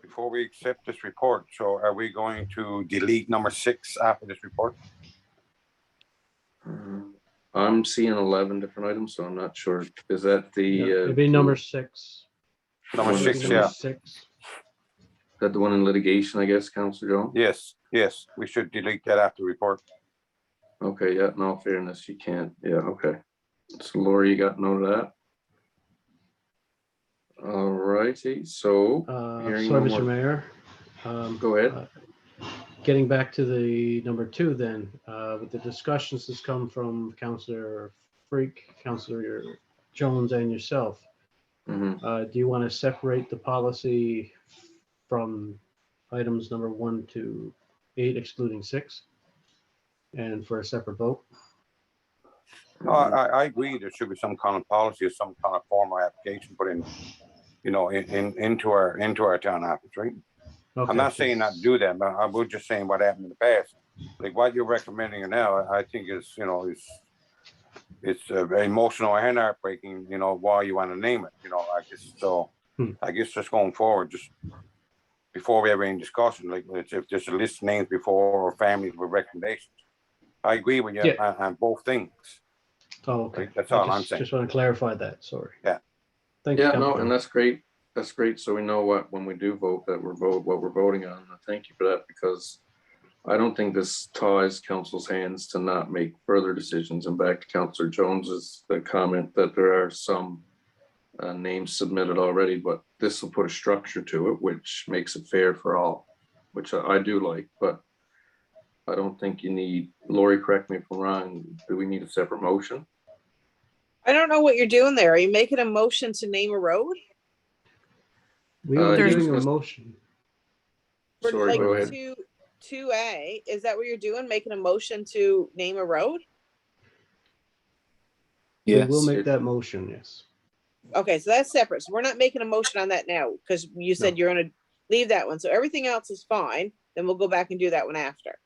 Before we accept this report, so are we going to delete number 6 after this report? I'm seeing 11 different items, so I'm not sure. Is that the it'd be number 6. Number 6, yeah. 6. Is that the one in litigation, I guess, Councillor Jones? Yes, we should delete that after report. Okay, yeah, in all fairness, you can't. Yeah, okay. So Laura, you got note of that? All righty, so Sorry, Mr. Mayor. Go ahead. Getting back to the number 2 then, with the discussions that's come from Councillor Freak, Councillor Jones, and yourself, do you want to separate the policy from items number 1 to 8, excluding 6, and for a separate vote? No, I agree. There should be some kind of policy or some kind of formal application put in, you know, into our town office, right? Okay. I'm not saying not to do that, but I was just saying what happened in the past. Like what you're recommending now, I think is, you know, it's very emotional and heartbreaking, you know, why you want to name it, you know, I guess, so I guess just going forward, just before we have any discussion, like if there's a list of names before or families with recommendations. I agree with you Yeah. on both things. Oh, okay. Right, that's all I'm saying. Just want to clarify that, sorry. Yeah. Thank you. Yeah, no, Councillor. and that's great. That's great. So we know what, when we do vote, that what we're voting on. Thank you for that, because I don't think this ties council's hands to not make further decisions. And back to Councillor Jones's comment that there are some names submitted already, but this will put a structure to it, which makes it fair for all, which I do like, but I don't think you need, Lori, correct me if I'm wrong, do we need a separate motion? I don't know what you're doing there. Are you making a motion to name a road? We are There's- doing a motion. For Sorry, like go ahead. 2A, is that what you're doing? Making a motion to name a road? We will Yes. make that motion, yes. Okay, so that's separate. So we're not making a motion on that now, because you said No. you're gonna leave that one. So everything else is fine. Then we'll go back and do that one after.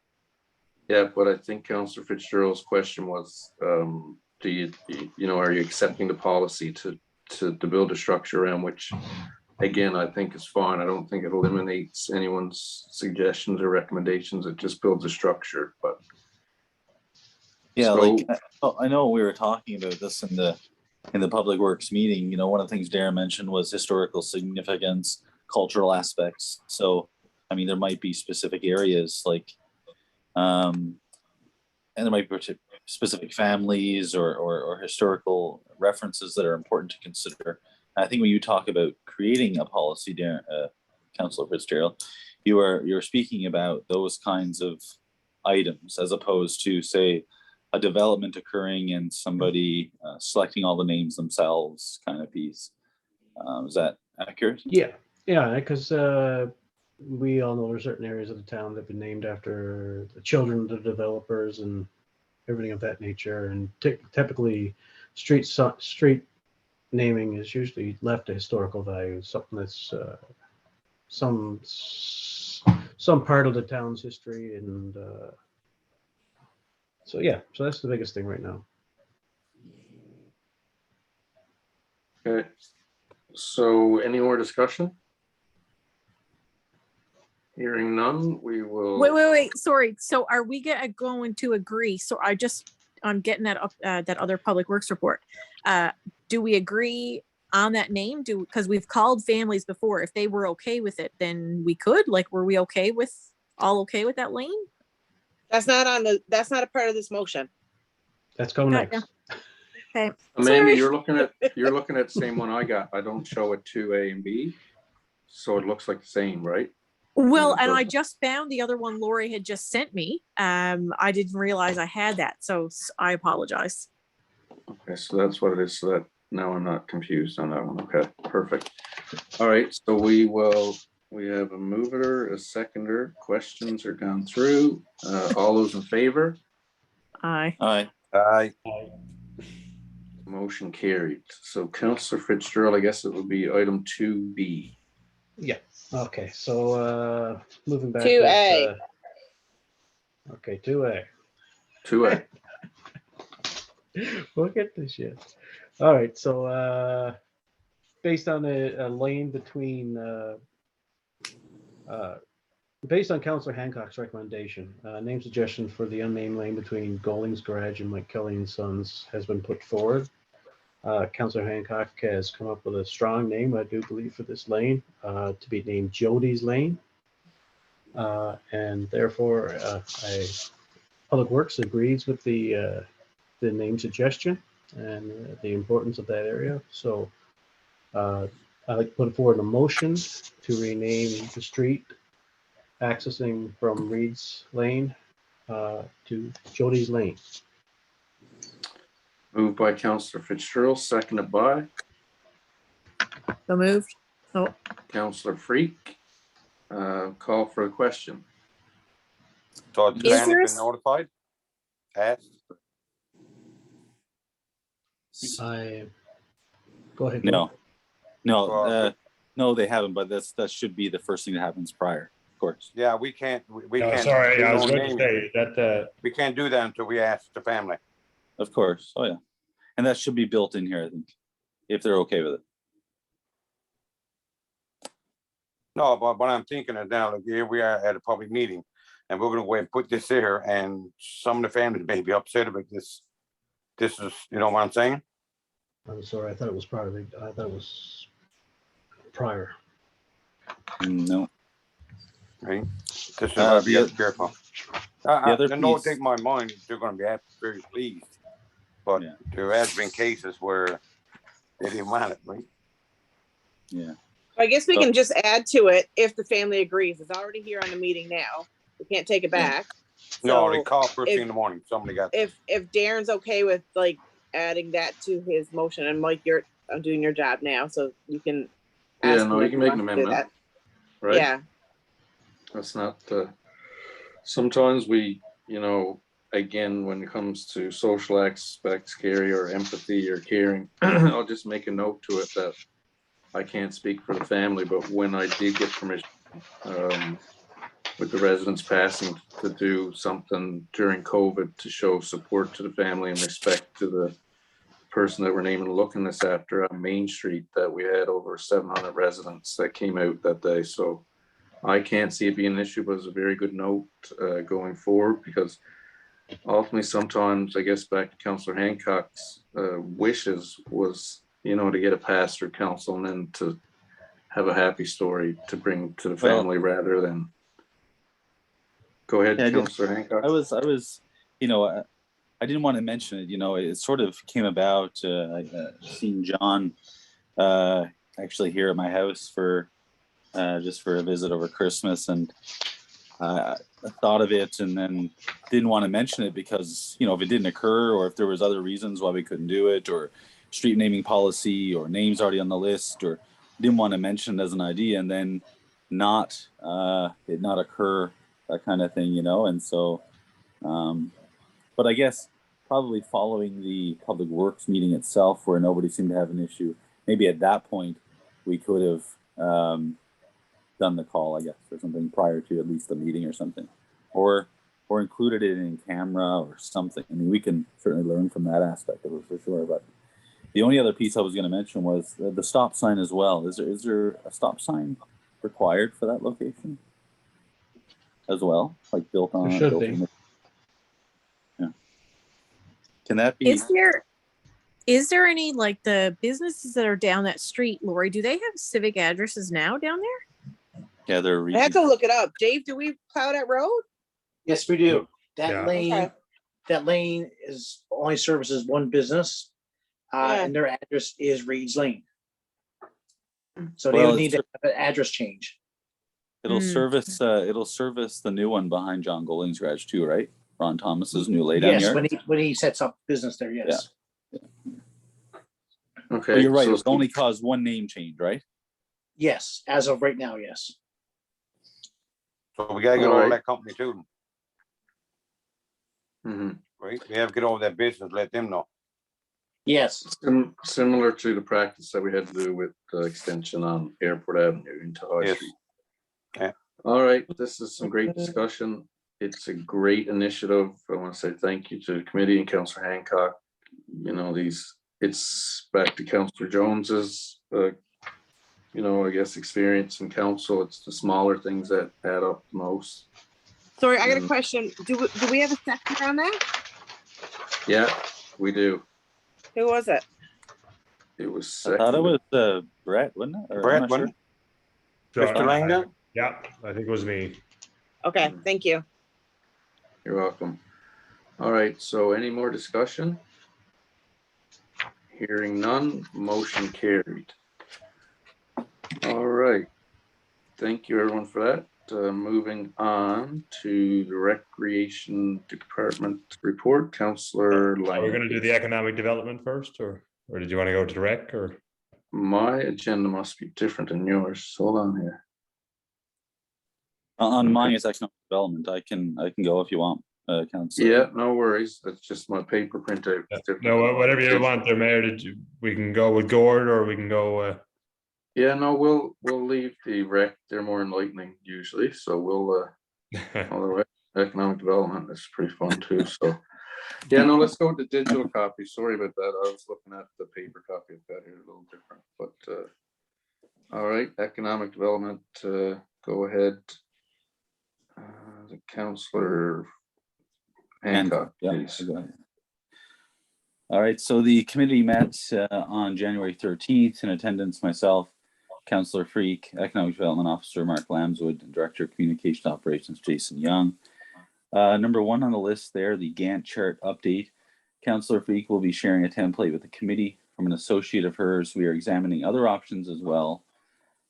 Yeah, but I think Councillor Fitzgerald's question was, do you know, are you accepting the policy to build a structure around which, again, I think is fine. I don't think it eliminates anyone's suggestions or recommendations. It just builds a structure, but. Yeah, So- like I know we were talking about this in the Public Works meeting. You know, one of the things Darren mentioned was historical significance, cultural aspects. So, I mean, there might be specific areas like, and there might be specific families or historical references that are important to consider. I think when you talk about creating a policy, Darren, Councillor Fitzgerald, you're speaking about those kinds of items as opposed to, say, a development occurring and somebody selecting all the names themselves kind of piece. Is that accurate? Yeah, because we all know there's certain areas of the town that have been named after the children of the developers and everything of that nature. And typically, street naming is usually left a historical value, something that's some part of the town's history. And so that's the biggest thing right now. Okay, so any more discussion? Hearing none, we will. Wait. Sorry. So are we going to agree? So I'm getting that other public works report. Do we agree on that name? Because we've called families before. If they were okay with it, then we could. Like, were we okay with that lane? That's not a part of this motion. That's coming Got next. Okay. Maybe Sorry. you're looking at the same one I got. I don't show it 2A and B, so it looks like the same, right? Well, Yeah, and I but- just found the other one Lori had just sent me. I didn't realize I had that, so I apologize. Okay, so that's what it is. So that now I'm not confused on that one. Okay, perfect. All right, so we have a mover, a seconder. Questions are gone through. All those in favor? Aye. Aye. Motion carried. So Councillor Fitzgerald, I guess it would be item 2B. Yeah. Okay. So moving back. 2A. Okay, 2A. 2A. Look at this shit. All right. So based on a lane between based on Councillor Hancock's recommendation, name suggestion for the unnamed lane between Golding's Garage and Mike Kelly and Sons has been put forward. Councillor Hancock has come up with a strong name, I do believe, for this lane, to be named Jody's Lane. And therefore, Public Works agrees with the name suggestion and the importance of that area. So I'd like to put forward a motion to rename the street accessing from Reed's Lane to Jody's Lane. Moved by Councillor Fitzgerald, seconded by So moved. Oh, Councillor Freak. Call for a question. So the Is land there has a been notified? Asked? Go ahead. No, they haven't, but that should be the first thing that happens prior, of course. Yeah, we can't, we No, can't. sorry, we I was don't going to name it. say that, We can't do that until we ask the family. Of course. Oh, yeah. And that should be built in here, I think, if they're okay with it. No, but what I'm thinking is now, look, here we are at a public meeting, and we're gonna go and put this here, and some of the families may be upset about this. This is, you know what I'm saying? I'm sorry, I thought it was part of it. I thought it was prior. No. Right? This is why we have to be careful. other No, piece- take my mind, they're gonna be very pleased. But there has been cases where they didn't want it, right? Yeah. I guess we can just add to it if the family agrees. It's already here on the meeting now. We can't take it back. No, they So call first thing if- in the morning, somebody got. If Darren's okay with like adding that to his motion, and Mike, I'm doing your job now, so you can. Yeah, ask no, him you if can he make an wants to do amendment. that. Right? Yeah, That's not, sometimes we, again, when it comes to social aspects, Gary, or empathy or caring, I'll just make a note to it that I can't speak for the family, but when I did get permission, with the residents passing, to do something during COVID to show support to the family and respect to the person that we're naming and looking this after on Main Street, that we had over 700 residents that came out that day. So I can't see it being an issue, but it's a very good note going forward, because ultimately sometimes, I guess back to Councillor Hancock's wishes was, to get a pass through council and then to have a happy story to bring to the family rather than. Go ahead, Councillor Hancock. I was, I didn't want to mention it, it sort of came about, seeing John actually here at my house for just for a visit over Christmas, and I thought of it and then didn't want to mention it because, if it didn't occur, or if there was other reasons why we couldn't do it, or street naming policy, or names already on the list, or didn't want to mention it as an idea, and then not occur, that kind of thing, and so but I guess probably following the public works meeting itself, where nobody seemed to have an issue, maybe at that point we could have done the call, I guess, or something prior to at least the meeting or something, or included it in camera or something. I mean, we can certainly learn from that aspect of it for sure. But the only other piece I was going to mention was the stop sign as well. Is there a stop sign required for that location as well, like built on? There should be. Yeah. Can that be? Is there any, like, the businesses that are down that street, Lori, do they have civic addresses now down there? Yeah, they're. I have to look it up. Dave, do we plow that road? Yes, we do. Yeah. Okay. That lane is only services one business, Yeah. and their address is Reed's Lane. So they Well, would need to have an address change. It'll service the new one behind John Golding's garage too, right? Ron Thomas's new laydown Yes, yard. when he sets up business there, yes. Okay. But you're right. so- It'll only cause one name change, right? Yes, as of right now, yes. So we gotta get All over right. that company too, Mhm. right? We have to get over that business, let them know. Yes. Similar to the practice that we had to do with the extension on Airport Avenue into High Yes. Street. Yeah. All right, this is some great discussion. It's a great initiative. I want to say thank you to the committee and Councillor Hancock. It's back to Councillor Jones's, I guess, experience in council. It's the smaller things that add up the most. Sorry, I got a question. Do we have a second on that? Yeah, we do. Who was it? It was I thought it seconded. was Brett, wasn't it? Or I'm Brett, not wasn't sure. Mr. Langdon? Yeah, I think it was me. Okay, thank you. You're welcome. All right, so any more discussion? Hearing none, motion carried. All right. Thank you, everyone, for that. Moving on to the Recreation Department report, Councillor Are we Lang. going to do the economic development first, or did you want to go to the rec, or? My agenda must be different than yours. Hold on here. On Okay. mine, it's economic development. I can go if you want. Councillor. Yeah, no worries. That's just my paper printout. No, whatever you want there, Mayor, we can go with Gord or we can go, Yeah, no, we'll leave the rec. They're more enlightening usually, so we'll although economic development is pretty fun too. So yeah, no, let's go with the digital copy. Sorry about that. I was looking at the paper copy I've got here, a little different, but all right, economic development, go ahead. The Councillor Hancock, Yeah, please. go ahead. All right, so the committee met on January 13th. In attendance, myself, Councillor Freak, Economic Development Officer Mark Lambswood, and Director of Communication Operations Jason Young. Number one on the list there, the Gantt chart update. Councillor Freak will be sharing a template with the committee. From an associate of hers, we are examining other options as well.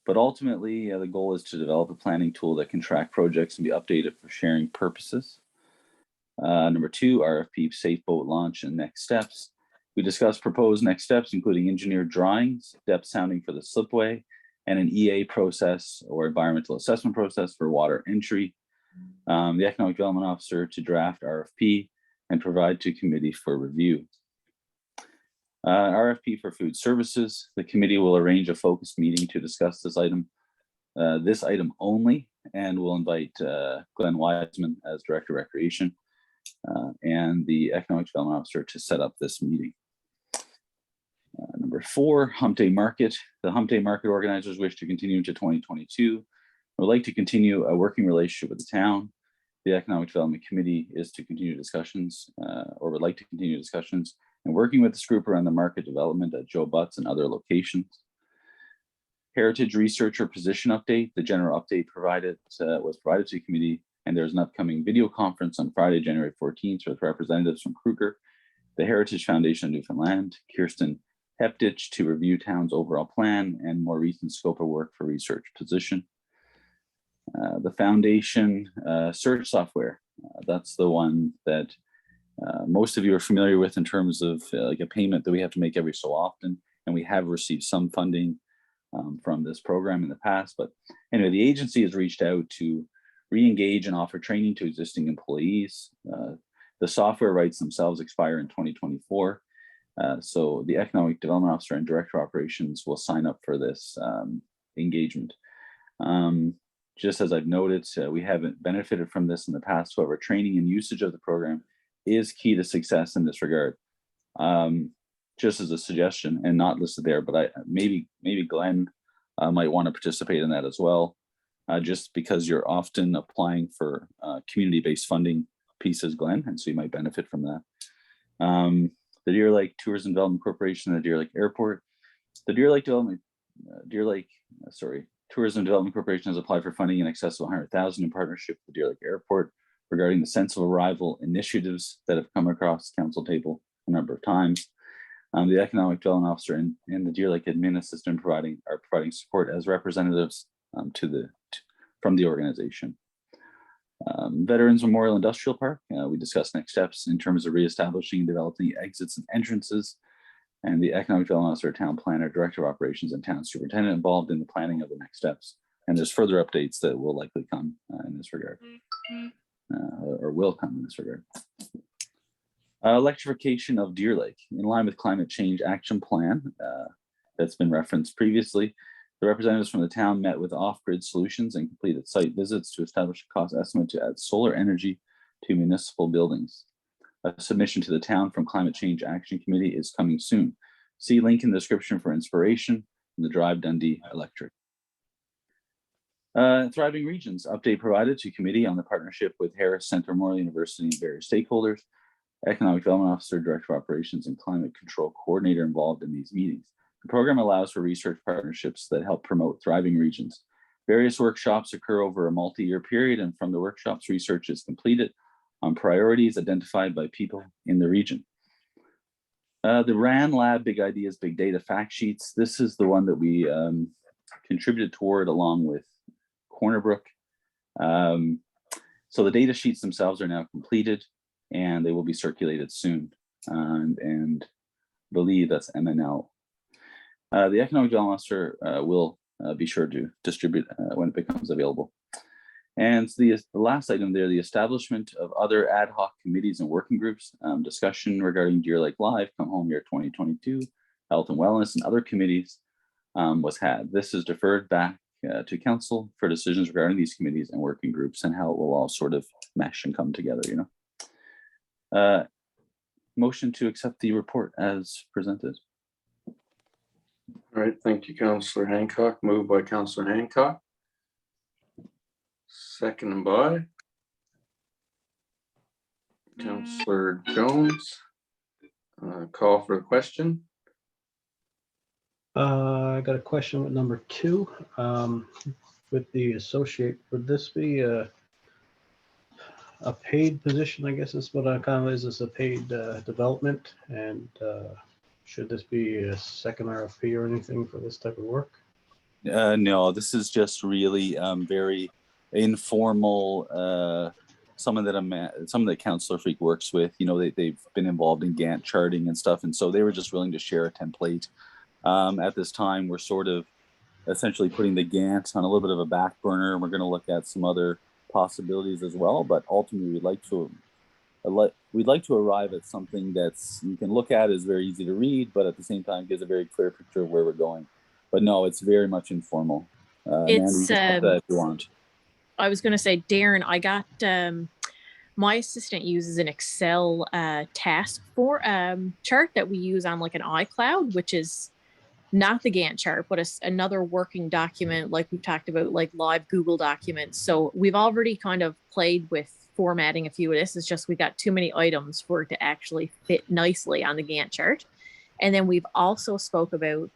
But ultimately, the goal is to develop a planning tool that can track projects and be updated for sharing purposes. Number two, RFP safe boat launch and next steps. We discussed proposed next steps, including engineered drawings, depth sounding for the slipway, and an EA process or environmental assessment process for water entry. The Economic Development Officer to draft RFP and provide to committee for review. RFP for food services. The committee will arrange a focused meeting to discuss this item only, and we'll invite Glenn Wiseman as Director of Recreation and the Economic Development Officer to set up this meeting. Number four, Hump Day Market. The Hump Day Market organizers wish to continue into 2022. Would like to continue a working relationship with the town. The Economic Development Committee is to continue discussions or would like to continue discussions and working with this group around the market development at Joe Butts and other locations. Heritage Researcher position update. The general update was provided to the committee, and there's an upcoming video conference on Friday, January 14th with representatives from Kruger, the Heritage Foundation of Newfoundland, Kirsten Heptich to review town's overall plan and more recent scope of work for research position. The foundation search software, that's the one that most of you are familiar with in terms of like a payment that we have to make every so often, and we have received some funding from this program in the past. But anyway, the agency has reached out to re-engage and offer training to existing employees. The software rights themselves expire in 2024. So the Economic Development Officer and Director of Operations will sign up for this engagement. Just as I've noted, we haven't benefited from this in the past. However, training and usage of the program is key to success in this regard. Just as a suggestion, and not listed there, but maybe Glenn might want to participate in that as well, just because you're often applying for community-based funding pieces, Glenn, and so you might benefit from that. The Deer Lake Tourism Development Corporation, the Deer Lake Airport, the Tourism Development Corporation has applied for funding in excess of $100,000 in partnership with the Deer Lake Airport regarding the sense of arrival initiatives that have come across council table a number of times. The Economic Development Officer and the Deer Lake Admin Assistant are providing support as representatives from the organization. Veterans Memorial Industrial Park, we discussed next steps in terms of reestablishing and developing exits and entrances, and the Economic Development Officer, Town Planner, Director of Operations, and Town Superintendent involved in the planning of the next steps. And there's further updates that will likely come in this regard, or will come in this regard. Electrification of Deer Lake. In line with climate change action plan that's been referenced previously, the representatives from the town met with off-grid solutions and completed site visits to establish a cost estimate to add solar energy to municipal buildings. A submission to the town from Climate Change Action Committee is coming soon. See link in the description for inspiration from the Drive Dundee Electric. Thriving Regions, update provided to committee on the partnership with Harris Centre Memorial University and various stakeholders. Economic Development Officer, Director of Operations, and Climate Control Coordinator involved in these meetings. The program allows for research partnerships that help promote thriving regions. Various workshops occur over a multi-year period, and from the workshops, research is completed on priorities identified by people in the region. The RAN Lab Big Ideas, Big Data fact sheets. This is the one that we contributed toward along with Corner Brook. So the data sheets themselves are now completed and they will be circulated soon. And believe that's MNL. The Economic Development Officer will be sure to distribute when it becomes available. And the last item there, the establishment of other ad hoc committees and working groups, discussion regarding Deer Lake Live, Come Home Year 2022, Health and Wellness, and other committees was had. This is deferred back to council for decisions regarding these committees and working groups and how it will all sort of mesh and come together, you know. Motion to accept the report as presented. All right, thank you, Councillor Hancock. Moved by Councillor Hancock. Seconded by Councillor Jones. Call for the question. I got a question with number 2. With the associate, would this be a paid position? I guess is what I kind of is. This a paid development, and should this be a second RFP or anything for this type of work? No, this is just really very informal. Someone that Councillor Freak works with, you know, they've been involved in Gantt charting and stuff, and so they were just willing to share a template. At this time, we're sort of essentially putting the Gantt on a little bit of a back burner. We're going to look at some other possibilities as well, but ultimately we'd like to arrive at something that's you can look at, is very easy to read, but at the same time gives a very clear picture of where we're going. But no, it's very much informal. It's Amanda, if you want. I was going to say, Darren, I got my assistant uses an Excel task for chart that we use on like an iCloud, which is not the Gantt chart, but another working document, like we've talked about, like live Google documents. So we've already kind of played with formatting a few of this. It's just we got too many items for it to actually fit nicely on the Gantt chart. And then we've also spoke about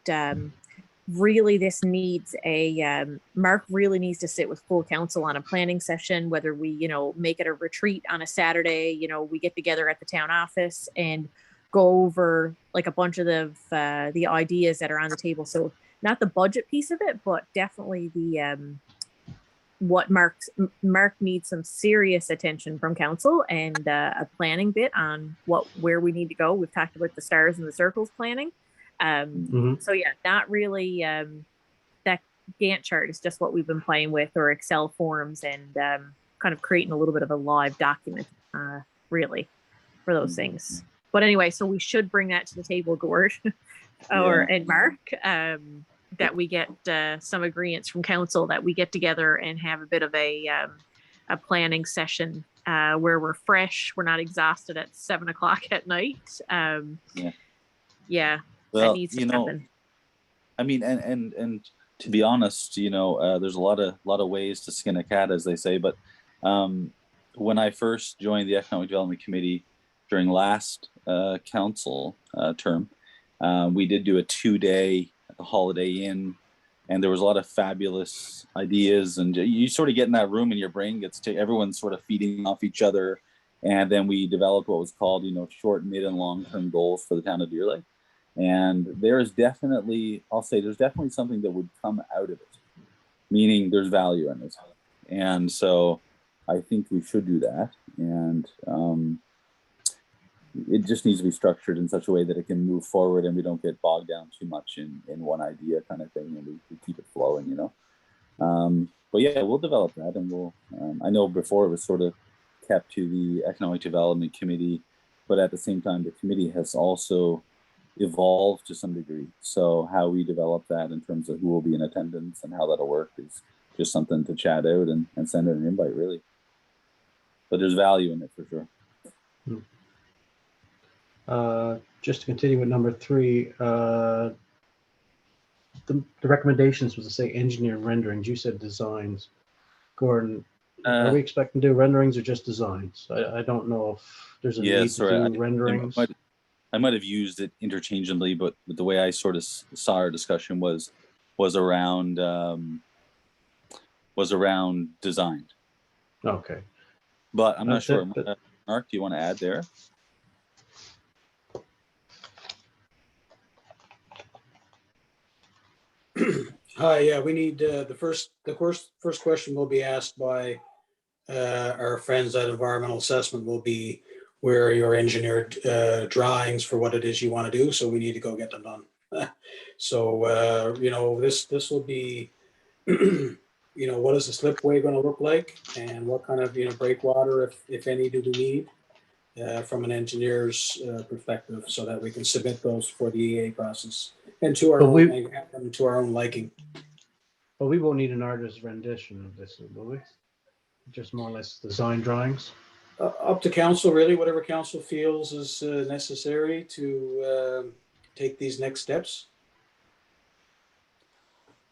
really this needs a Mark really needs to sit with full council on a planning session, whether we, you know, make it a retreat on a Saturday, you know, we get together at the town office and go over like a bunch of the ideas that are on the table. So not the budget piece of it, but definitely the what Mark needs some serious attention from council and a planning bit on where we need to go. We've talked about the stars and the circles planning. So yeah, not really that Gantt chart is just what we've been playing with, or Excel forms, and kind of creating a little bit of a live document really for those things. But anyway, so we should bring that to the table, Gord and Mark, that we get some agreements from council that we get together and have a bit of a planning session where we're fresh, we're not exhausted at 7 o'clock at night. Yeah. Well, that needs to happen. I mean, and to be honest, you know, there's a lot of ways to skin a cat, as they say. But when I first joined the Economic Development Committee during last council term, we did do a 2-day at the Holiday Inn, and there was a lot of fabulous ideas. And you sort of get in that room, and your brain gets to everyone's sort of feeding off each other. And then we developed what was called, you know, short, mid, and long-term goals for the town of Deer Lake. And there's definitely something that would come out of it, meaning there's value in it. And so I think we should do that. And it just needs to be structured in such a way that it can move forward and we don't get bogged down too much in one idea kind of thing, and we keep it flowing, you know. But yeah, we'll develop that, and we'll, I know before it was sort of kept to the Economic Development Committee, but at the same time, the committee has also evolved to some degree. So how we develop that in terms of who will be in attendance and how that'll work is just something to chat out and send out an invite, really. But there's value in it for sure. Just to continue with number 3, the recommendations was to say engineer renderings. You said designs. Gordon, are we expecting to do renderings or just designs? I don't know if there's a need to do renderings. I might have used it interchangeably, but the way I sort of saw our discussion was around design. Okay. But I'm not sure. Mark, do you want to add there? Hi, yeah, we need the first question will be asked by our friends at Environmental Assessment will be, where are your engineered drawings for what it is you want to do? So we need to go get them done. So, you know, this will be what is the slipway going to look like, and what kind of, breakwater, if any, do we need from an engineer's perspective, so that we can submit those for the EA process and to our But own, and to our own liking. But we won't need an artist's rendition of this, will we? Just more or less design drawings. Up to council, really, whatever council feels is necessary to take these next steps.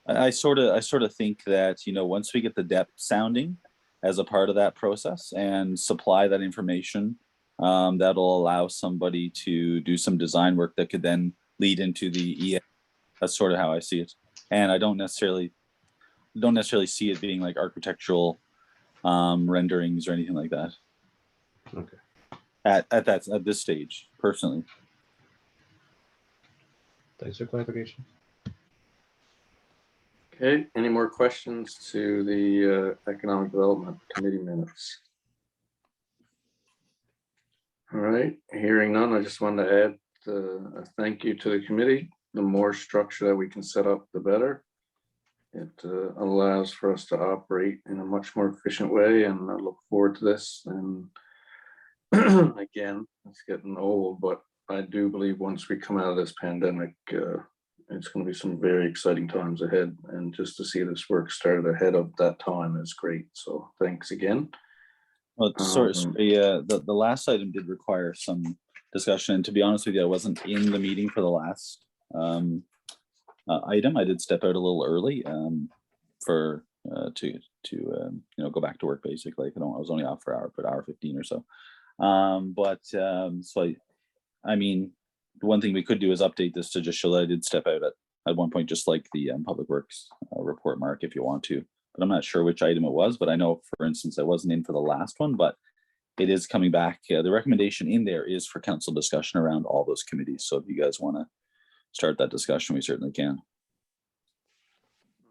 I sort of think that, once we get the depth sounding as a part of that process and supply that information, that'll allow somebody to do some design work that could then lead into the EA. That's sort of how I see it. And I don't necessarily see it being like architectural renderings or anything like that. Okay. At this stage, personally. Thanks for clarification. Okay, any more questions to the Economic Development Committee minutes? All right, hearing none, I just wanted to add a thank you to the committee. The more structure that we can set up, the better. It allows for us to operate in a much more efficient way, and I look forward to this. And again, it's getting old, but I do believe once we come out of this pandemic, it's going to be some very exciting times ahead. And just to see this work started ahead of that time is great. So thanks again. Well, the last item did require some discussion. And to be honest with you, I wasn't in the meeting for the last item. I did step out a little early to go back to work, basically. I was only off for hour 15 or so. I mean, the one thing we could do is update this to just show that I did step out at one point, just like the Public Works report, Mark, if you want to. But I'm not sure which item it was, but I know, for instance, I wasn't in for the last one, but it is coming back. The recommendation in there is for council discussion around all those committees. So if you guys want to start that discussion, we certainly can.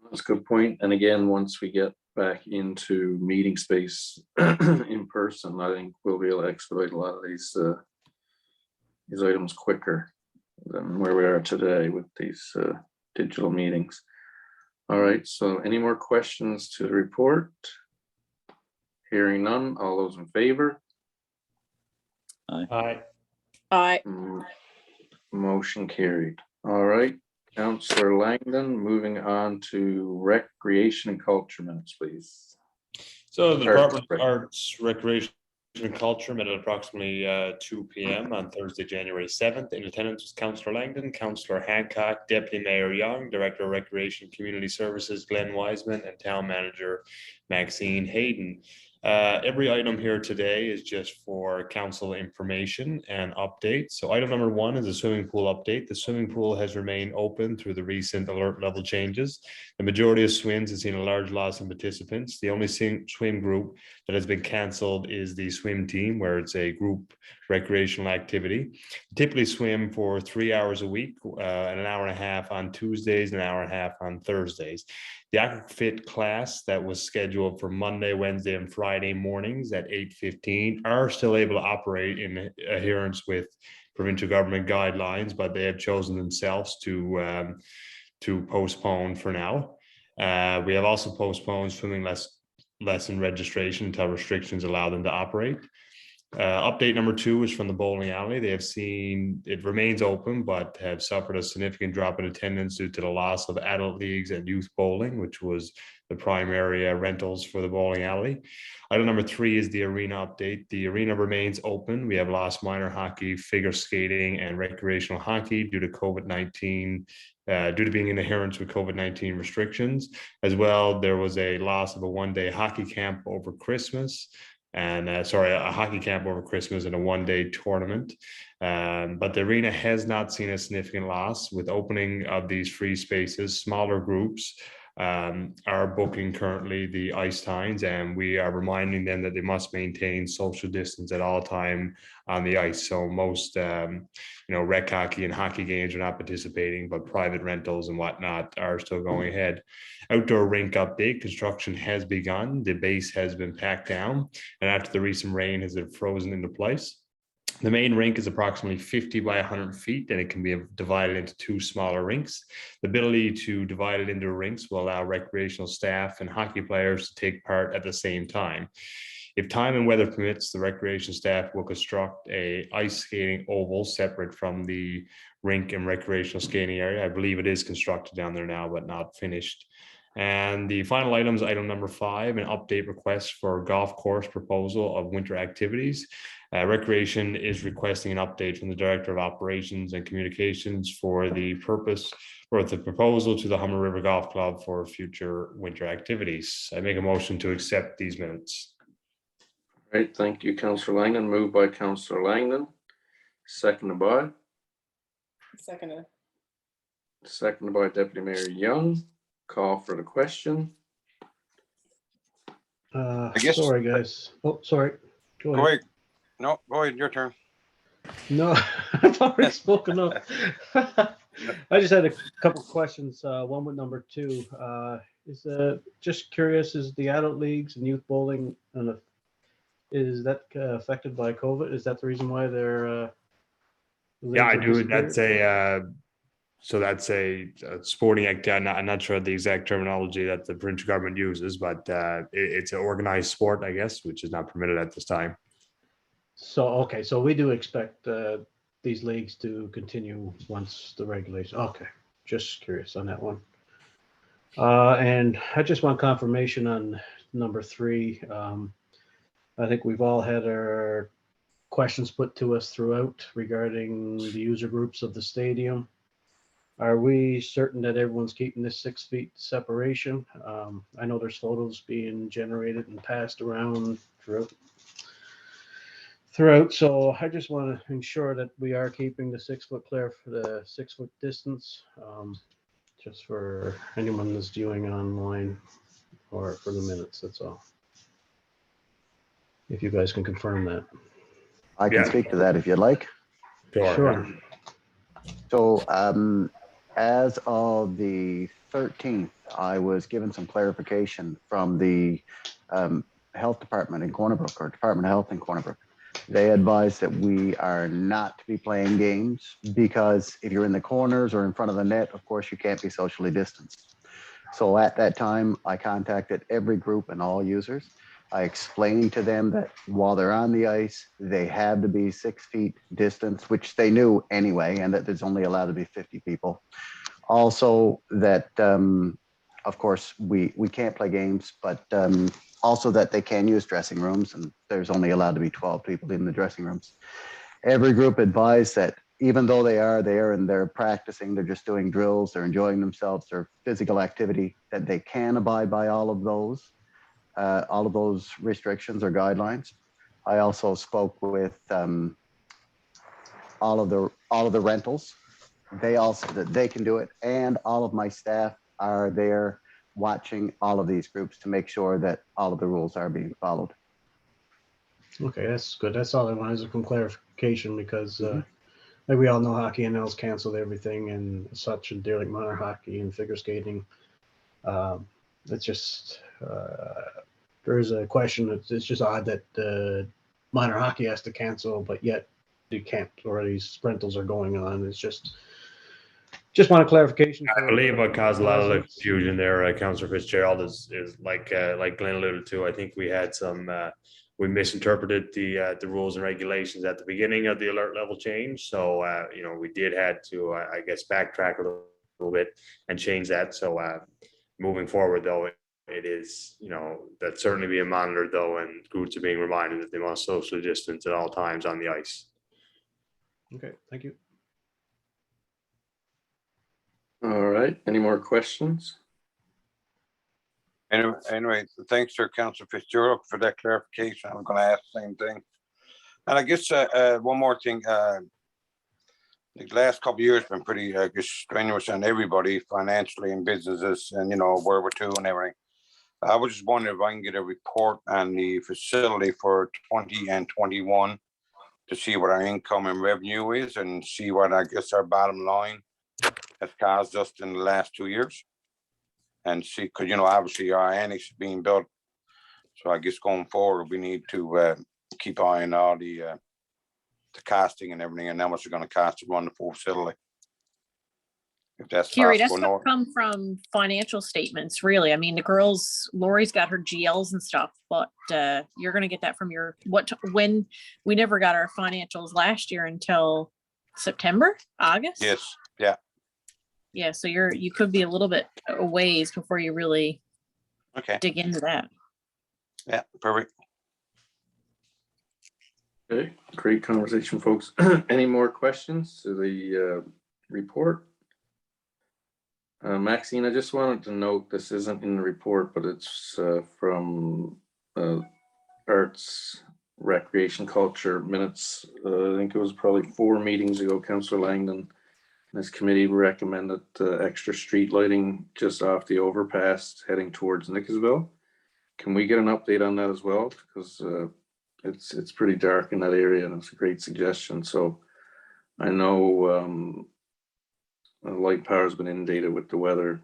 That's a good point. And again, once we get back into meeting space in person, I think we'll be able to expedite a lot of these items quicker than where we are today with these digital meetings. All right, so any more questions to the report? Hearing none, all those in favor? Aye. Aye. Motion carried. All right, Councillor Langdon, moving on to Recreation and Culture minutes, please. So the Department of Arts, Recreation and Culture met at approximately 2 p.m. on Thursday, January 7th. In attendance was Councillor Langdon, Councillor Hancock, Deputy Mayor Young, Director of Recreation Community Services Glenn Wiseman, and Town Manager Maxine Hayden. Every item here today is just for council information and updates. So item number 1 is a swimming pool update. The swimming pool has remained open through the recent alert level changes. The majority of swims has seen a large loss in participants. The only swim group that has been canceled is the swim team, where it's a group recreational activity. Typically swim for 3 hours a week, and an hour and a half on Tuesdays, and an hour and a half on Thursdays. The AquaFit class that was scheduled for Monday, Wednesday, and Friday mornings at 8:15 are still able to operate in adherence with provincial government guidelines, but they have chosen themselves to postpone for now. We have also postponed swimming lesson registration until restrictions allow them to operate. Update number 2 is from the bowling alley. They have seen it remains open, but have suffered a significant drop in attendance due to the loss of adult leagues and youth bowling, which was the primary rentals for the bowling alley. Item number 3 is the arena update. The arena remains open. We have lost minor hockey, figure skating, and recreational hockey due to COVID-19, due to being in adherence with COVID-19 restrictions. As well, there was a loss of a one-day hockey camp over Christmas. And a hockey camp over Christmas and a one-day tournament. But the arena has not seen a significant loss. With opening of these free spaces, smaller groups are booking currently the ice times, and we are reminding them that they must maintain social distance at all time on the ice. So most rec hockey and hockey games are not participating, but private rentals and whatnot are still going ahead. Outdoor rink update: construction has begun. The base has been packed down, and after the recent rain has it frozen into place. The main rink is approximately 50 by 100 feet, and it can be divided into 2 smaller rinks. The ability to divide it into rinks will allow recreational staff and hockey players to take part at the same time. If time and weather permits, the recreation staff will construct a ice skating oval separate from the rink and recreational skating area. I believe it is constructed down there now, but not finished. And the final item is item number 5, an update request for golf course proposal of winter activities. Recreation is requesting an update from the Director of Operations and Communications for the purpose or the proposal to the Humber River Golf Club for future winter activities. I make a motion to accept these minutes. Great, thank you, Councillor Langdon. Moved by Councillor Langdon, seconded by Deputy Mayor Young. Call for the question. guess- Sorry, guys. Oh, sorry. Go Go ahead. ahead. No, go ahead, your turn. No, I've already spoken up. I just had a couple of questions. One with number 2. Is just curious, is the adult leagues and youth bowling is that affected by COVID? Is that the reason why they're Yeah, I do. That's a sporting act. I'm not sure the exact terminology that the provincial government uses, but it's an organized sport, I guess, which is not permitted at this time. So, okay, so we do expect these leagues to continue once the regulation. Okay, just curious on that one. And I just want confirmation on number 3. I think we've all had our questions put to us throughout regarding the user groups of the stadium. Are we certain that everyone's keeping this 6 feet separation? I know there's photos being generated and passed around throughout. So I just want to ensure that we are keeping the 6 foot clear for the 6 foot distance, just for anyone that's viewing online or for the minutes. That's all. If you guys can confirm that. I can Yeah. speak to that if you'd like. Sure. So as of the 13th, I was given some clarification from the health department in Corner Brook, or Department of Health in Corner Brook. They advised that we are not to be playing games because if you're in the corners or in front of the net, of course, you can't be socially distanced. So at that time, I contacted every group and all users. I explained to them that while they're on the ice, they have to be 6 feet distance, which they knew anyway, and that there's only allowed to be 50 people. Also that, of course, we can't play games, but also that they can use dressing rooms, and there's only allowed to be 12 people in the dressing rooms. Every group advised that even though they are there and they're practicing, they're just doing drills, they're enjoying themselves, their physical activity, that they can abide by all of those restrictions or guidelines. I also spoke with all of the rentals. They also that they can do it, and all of my staff are there watching all of these groups to make sure that all of the rules are being followed. Okay, that's good. That's all I wanted, is some clarification, because like we all know, hockey NL's canceled everything and such, and Deer Lake Minor Hockey and figure skating. It's just there is a question. It's just odd that minor hockey has to cancel, but yet you can't, or these rentals are going on. It's just want a clarification. I believe what caused a lot of the confusion there, Councillor Fitzgerald, is like Glenn alluded to. I think we had some we misinterpreted the rules and regulations at the beginning of the alert level change. So we did had to I guess backtrack a little bit and change that. So moving forward, though, it is that's certainly being monitored, though, and groups are being reminded that they must socially distance at all times on the ice. Okay, thank you. All right, any more questions? Anyway, thanks to Councillor Fitzgerald for that clarification. I'm going to ask the same thing. And I guess one more thing. The last couple of years have been pretty, I guess, strenuous on everybody financially and businesses, and World War II and everything. I was just wondering if I can get a report on the facility for 20 and 21 to see what our income and revenue is, and see what I guess our bottom line has caused us in the last 2 years. And see, because obviously our annex is being built, so I guess going forward we need to keep eyeing all the the costing and everything, and how much it's gonna cost to run the full facility. If that's Carrie, that's possible. gonna come from financial statements, really. I mean, the girls, Lori's got her GLs and stuff, but you're gonna get that from your, when, we never got our financials last year until September, August? Yes, yeah, Yeah, so you could be a little bit a ways before you really okay, dig into that. yeah, perfect. Okay, great conversation, folks. Any more questions to the report? Maxine, I just wanted to note, this isn't in the report, but it's from Arts, Recreation, Culture minutes. I think it was probably 4 meetings ago, Councillor Langdon and his committee recommended extra street lighting just off the overpass heading towards Nicholasville. Can we get an update on that as well? Because it's pretty dark in that area, and it's a great suggestion. So I know Light Power has been inundated with the weather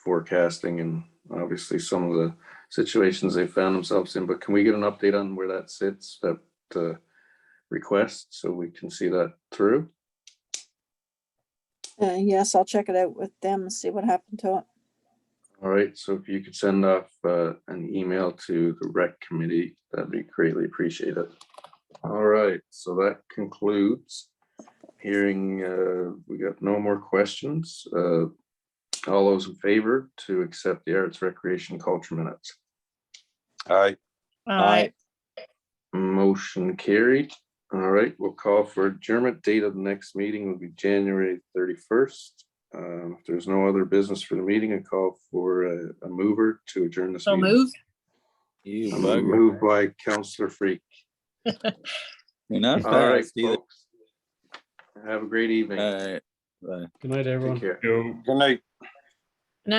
forecasting, and obviously some of the situations they found themselves in, but can we get an update on where that sits, that request, so we can see that through? Yes, I'll check it out with them and see what happened to it. All right, so if you could send off an email to the rec committee, that'd be greatly appreciated. All right, so that concludes hearing. We got no more questions. All those in favor to accept the Arts, Recreation, Culture minutes? Aye. Aye. Motion carried. All right, we'll call for adjournment. Date of the next meeting will be January 31st. If there's no other business for the meeting, I call for a mover to adjourn this So meeting. move. You I'm bugger. moved by Councillor Freak. You're not All right, fast either. folks. Have a great evening. All right. Bye. Good night, everyone. Take care. You- Good night.